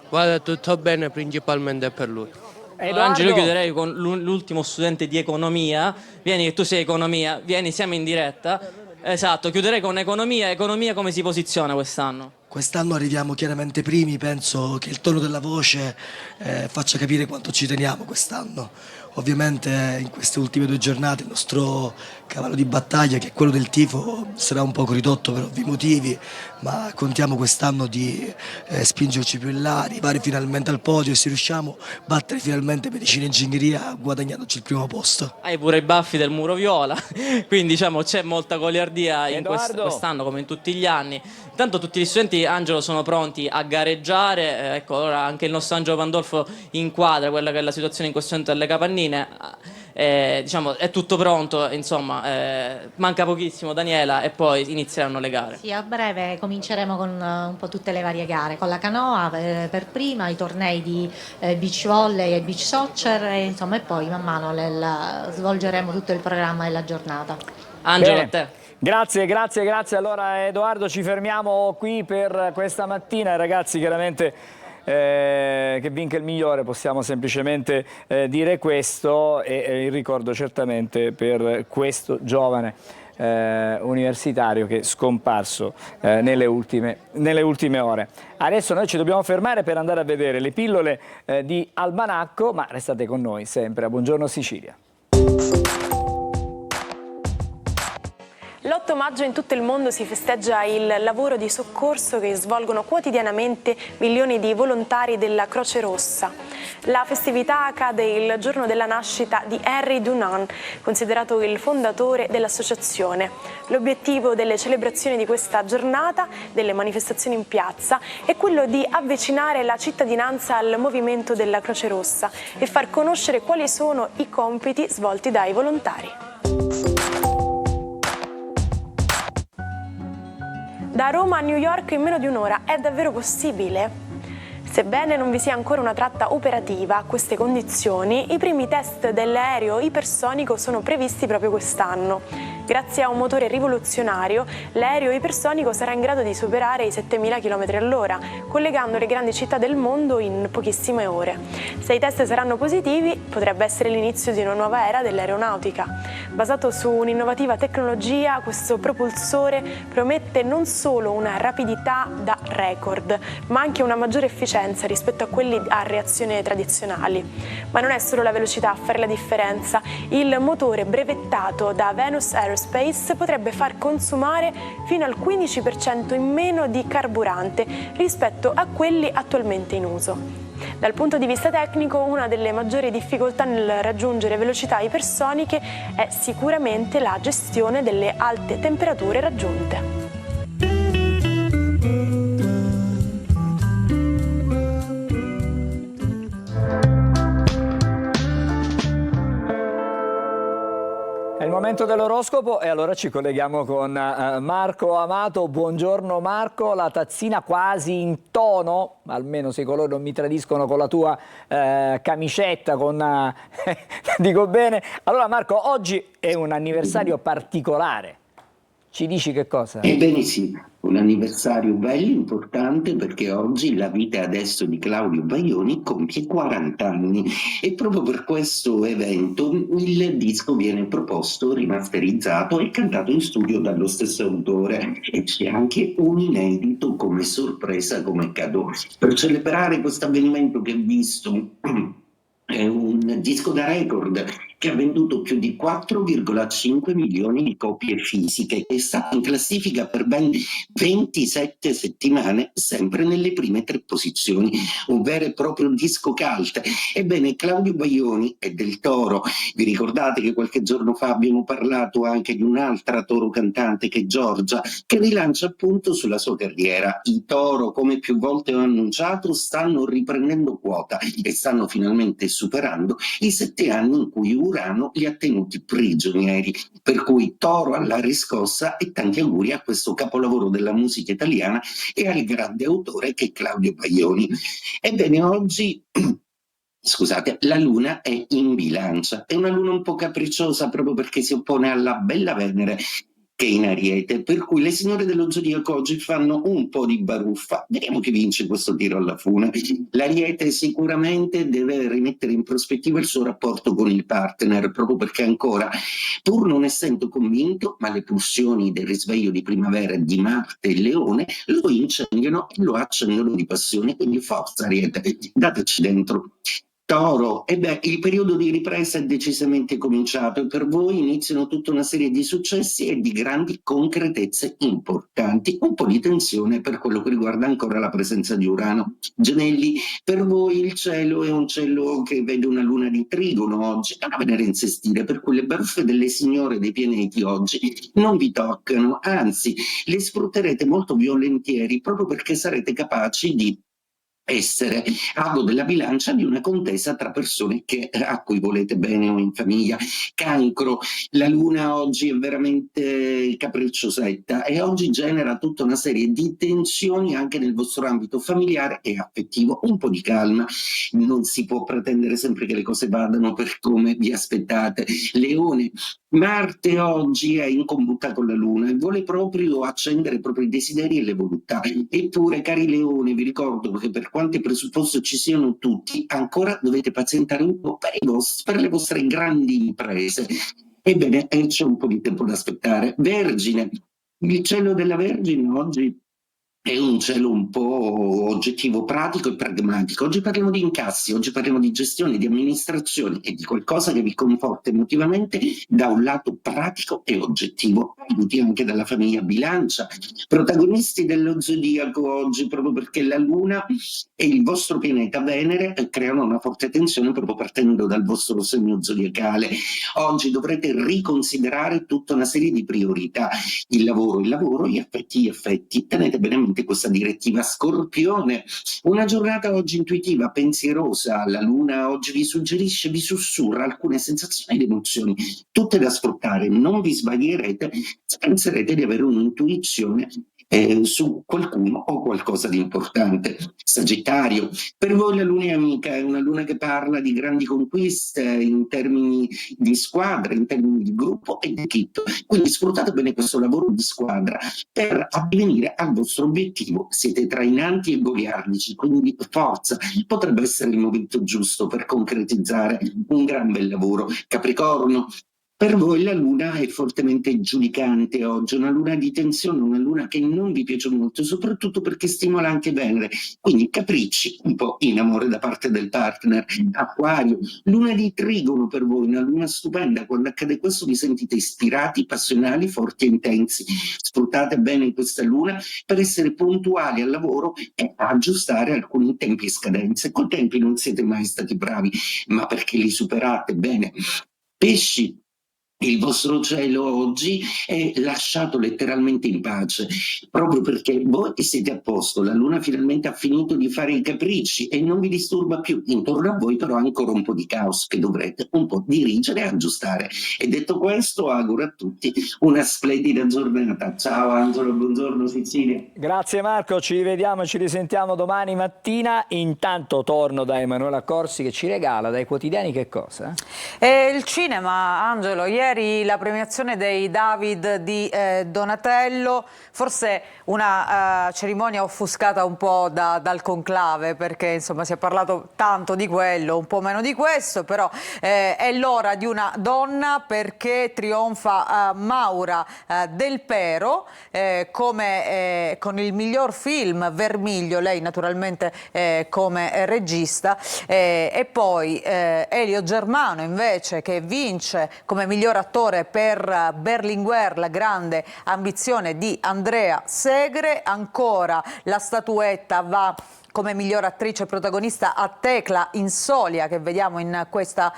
vada tutto bene principalmente per lui. Angelo, chiuderei con l'ultimo studente di economia. Vieni che tu sei economia, vieni, siamo in diretta. Esatto, chiuderei con economia. Economia come si posiziona quest'anno? Quest'anno arriviamo chiaramente primi, penso che il tono della voce faccia capire quanto ci teniamo quest'anno. Ovviamente in queste ultime 2 giornate il nostro cavallo di battaglia, che è quello del tifo, sarà un poco ridotto per ovvi motivi, ma contiamo quest'anno di spingerci più in là, arrivare finalmente al podio e se riusciamo a battere finalmente medicina e ingegneria guadagnandoci il primo posto. Hai pure i baffi del muro viola, quindi diciamo c'è molta goliardia in quest'anno come in tutti gli anni. Intanto tutti gli studenti, Angelo, sono pronti a gareggiare, ecco ora anche il nostro Angelo Pandolfo inquadra quella che è la situazione in questo momento delle capannine. Diciamo è tutto pronto, insomma manca pochissimo Daniela e poi inizieranno le gare. Sì, a breve cominceremo con un po' tutte le varie gare, con la canoa per prima, i tornei di beach volley e beach soccer e poi man mano svolgeremo tutto il programma della giornata. Angelo, a te. Grazie. Allora Edoardo, ci fermiamo qui per questa mattina. I ragazzi chiaramente che vinca il migliore, possiamo semplicemente dire questo, e il ricordo certamente per questo giovane universitario che è scomparso nelle ultime ore. Adesso noi ci dobbiamo fermare per andare a vedere le pillole di Almanacco, ma restate con noi sempre a Buongiorno Sicilia. L'8 maggio in tutto il mondo si festeggia il lavoro di soccorso che svolgono quotidianamente milioni di volontari della Croce Rossa. La festività cade il giorno della nascita di Henry Dunant, considerato il fondatore dell'associazione. L'obiettivo delle celebrazioni di questa giornata, delle manifestazioni in piazza, è quello di avvicinare la cittadinanza al movimento della Croce Rossa e far conoscere quali sono i compiti svolti dai volontari. Da Roma a New York in meno di un'ora è davvero possibile? Sebbene non vi sia ancora una tratta operativa a queste condizioni, i primi test dell'aereo ipersonico sono previsti proprio quest'anno. Grazie a un motore rivoluzionario, l'aereo ipersonico sarà in grado di superare i 7.000 km all'ora, collegando le grandi città del mondo in pochissime ore. Se i test saranno positivi, potrebbe essere l'inizio di una nuova era dell'aeronautica. Basato su un'innovativa tecnologia, questo propulsore promette non solo una rapidità da record, ma anche una maggiore efficienza rispetto a quelli a reazione tradizionali. Ma non è solo la velocità a fare la differenza. Il motore brevettato da Venus Aerospace potrebbe far consumare fino al 15% in meno di carburante rispetto a quelli attualmente in uso. Dal punto di vista tecnico, una delle maggiori difficoltà nel raggiungere velocità ipersoniche è sicuramente la gestione delle alte temperature raggiunte. È il momento dell'oroscopo e allora ci colleghiamo con Marco Amato. Buongiorno Marco, la tazzina quasi in tono, almeno se i colori non mi tradiscono, con la tua camicetta, dico bene. Allora Marco, oggi è un anniversario particolare, ci dici che cosa? Ebbene sì, un anniversario bello importante perché oggi La vita adesso di Claudio Baglioni compie 40 anni e proprio per questo evento il disco viene proposto, rimasterizzato e cantato in studio dallo stesso autore e c'è anche un inedito come sorpresa, come cadeau. Per celebrare questo avvenimento che ho visto è un disco da record che ha venduto più di 4,5 milioni di copie fisiche, è stato in classifica per ben 27 settimane, sempre nelle prime 3 posizioni, un vero e proprio disco cult. Ebbene, Claudio Baglioni e del Toro, vi ricordate che qualche giorno fa abbiamo parlato anche di un'altra Toro cantante che è Giorgia, che rilancia appunto sulla sua carriera. I Toro, come più volte ho annunciato, stanno riprendendo quota e stanno finalmente superando i 7 anni in cui Urano li ha tenuti prigionieri, per cui Toro alla riscossa e tanti auguri a questo capolavoro della musica italiana e al grande autore che è Claudio Baglioni. Ebbene, oggi scusate, la luna è in Bilancia, è una luna un po' capricciosa proprio perché si oppone alla bella Venere che è in Ariete, per cui le signore dello zodiaco oggi fanno un po' di baruffa. Vediamo chi vince questo tiro alla fune. L'Ariete sicuramente deve rimettere in prospettiva il suo rapporto con il partner, proprio perché ancora, pur non essendo convinto, ma le pulsioni del risveglio di primavera di Marte e Leone lo incendiano e lo accendono di passione, quindi forza Ariete, dateci dentro. Toro, il periodo di ripresa è decisamente cominciato e per voi iniziano tutta una serie di successi e di grandi concretezze importanti, un po' di tensione per quello che riguarda ancora la presenza di Urano. Gemelli, per voi il cielo è un cielo che vede una luna di trigono oggi, è una Venere in sestile, per cui le baruffe delle signore dei pianeti oggi non vi toccano, anzi le sfrutterete molto volentieri proprio perché sarete capaci di essere ago della bilancia di una contesa tra persone a cui volete bene o in famiglia. Cancro, la luna oggi è veramente capricciosetta e oggi genera tutta una serie di tensioni anche nel vostro ambito familiare e affettivo. Un po' di calma, non si può pretendere sempre che le cose vadano per come vi aspettate. Leone, Marte oggi è in combutta con la Luna e vuole proprio accendere i propri desideri e le volontà. Eppure, cari Leoni, vi ricordo che per quanto nonostante il presupposto ci siano tutti, ancora dovete pazientare un po' per le vostre grandi imprese. Ebbene, c'è un po' di tempo da aspettare. Vergine, il cielo della Vergine oggi è un cielo un po' oggettivo, pratico e pragmatico. Oggi parliamo di incassi, oggi parliamo di gestione, di amministrazione e di qualcosa che vi conforta emotivamente da un lato pratico e oggettivo, aiuti anche dalla famiglia Bilancia, protagonisti dello zodiaco oggi, proprio perché la Luna e il vostro pianeta Venere creano una forte tensione proprio partendo dal vostro segno zodiacale. Oggi dovrete riconsiderare tutta una serie di priorità, il lavoro, gli affetti. Tenete bene a mente questa direttiva. Scorpione, una giornata oggi intuitiva, pensierosa. La Luna oggi vi suggerisce, vi sussurra alcune sensazioni ed emozioni, tutte da sfruttare. Non vi sbaglierete, penserete di avere un'intuizione su qualcuno o qualcosa di importante. Sagittario, per voi la Luna è amica, è una Luna che parla di grandi conquiste in termini di squadra, in termini di gruppo e di equipe. Quindi sfruttate bene questo lavoro di squadra per addivenire al vostro obiettivo. Siete trainanti e goliardici, quindi forza, potrebbe essere il momento giusto per concretizzare un gran bel lavoro. Capricorno, per voi la Luna è fortemente giudicante oggi, una Luna di tensione, una Luna che non vi piace molto, soprattutto perché stimola anche Venere, quindi capricci un po' in amore da parte del partner. Acquario, Luna di Trigono per voi, una Luna stupenda, quando accade questo vi sentite ispirati, passionali, forti e intensi. Sfruttate bene questa Luna per essere puntuali al lavoro e aggiustare alcuni tempi e scadenze. Con i tempi non siete mai stati bravi, ma perché li superate bene. Pesci, il vostro cielo oggi è lasciato letteralmente in pace, proprio perché voi siete a posto, la Luna finalmente ha finito di fare i capricci e non vi disturba più. Intorno a voi però ancora un po' di caos che dovrete un po' dirigere e aggiustare. E detto questo, auguro a tutti una splendida giornata. Ciao Angelo, buongiorno Sicilia. Grazie Marco, ci rivediamo e ci risentiamo domani mattina. Intanto torno da Emanuela Corsi che ci regala dai quotidiani che cosa? Il cinema, Angelo, ieri la premiazione dei David di Donatello, forse una cerimonia offuscata un po' dal conclave, perché insomma si è parlato tanto di quello, un po' meno di questo, però è l'ora di una donna, perché trionfa Maura Del Pero come con il miglior film Vermiglio, lei naturalmente come regista, e poi Elio Germano invece che vince come miglior attore per Berlinguer, la grande ambizione di Andrea Segre. Ancora la statuetta va come miglior attrice protagonista a Tecla Insolia, che vediamo in questa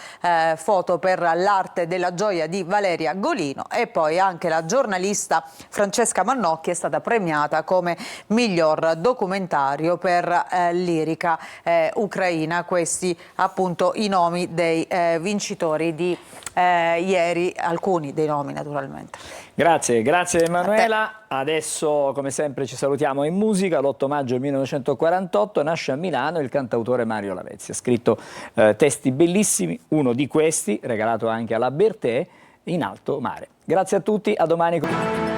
foto per L'arte della gioia di Valeria Golino, e poi anche la giornalista Francesca Mannocchi è stata premiata come miglior documentario per Lirica Ucraina. Questi appunto i nomi dei vincitori di ieri, alcuni dei nomi naturalmente. Grazie Emanuela. Adesso come sempre ci salutiamo in musica. L'8 maggio 1948 nasce a Milano il cantautore Mario Lavezzi. Ha scritto testi bellissimi, uno di questi regalato anche alla Bertè, In alto mare. Grazie a tutti, a domani.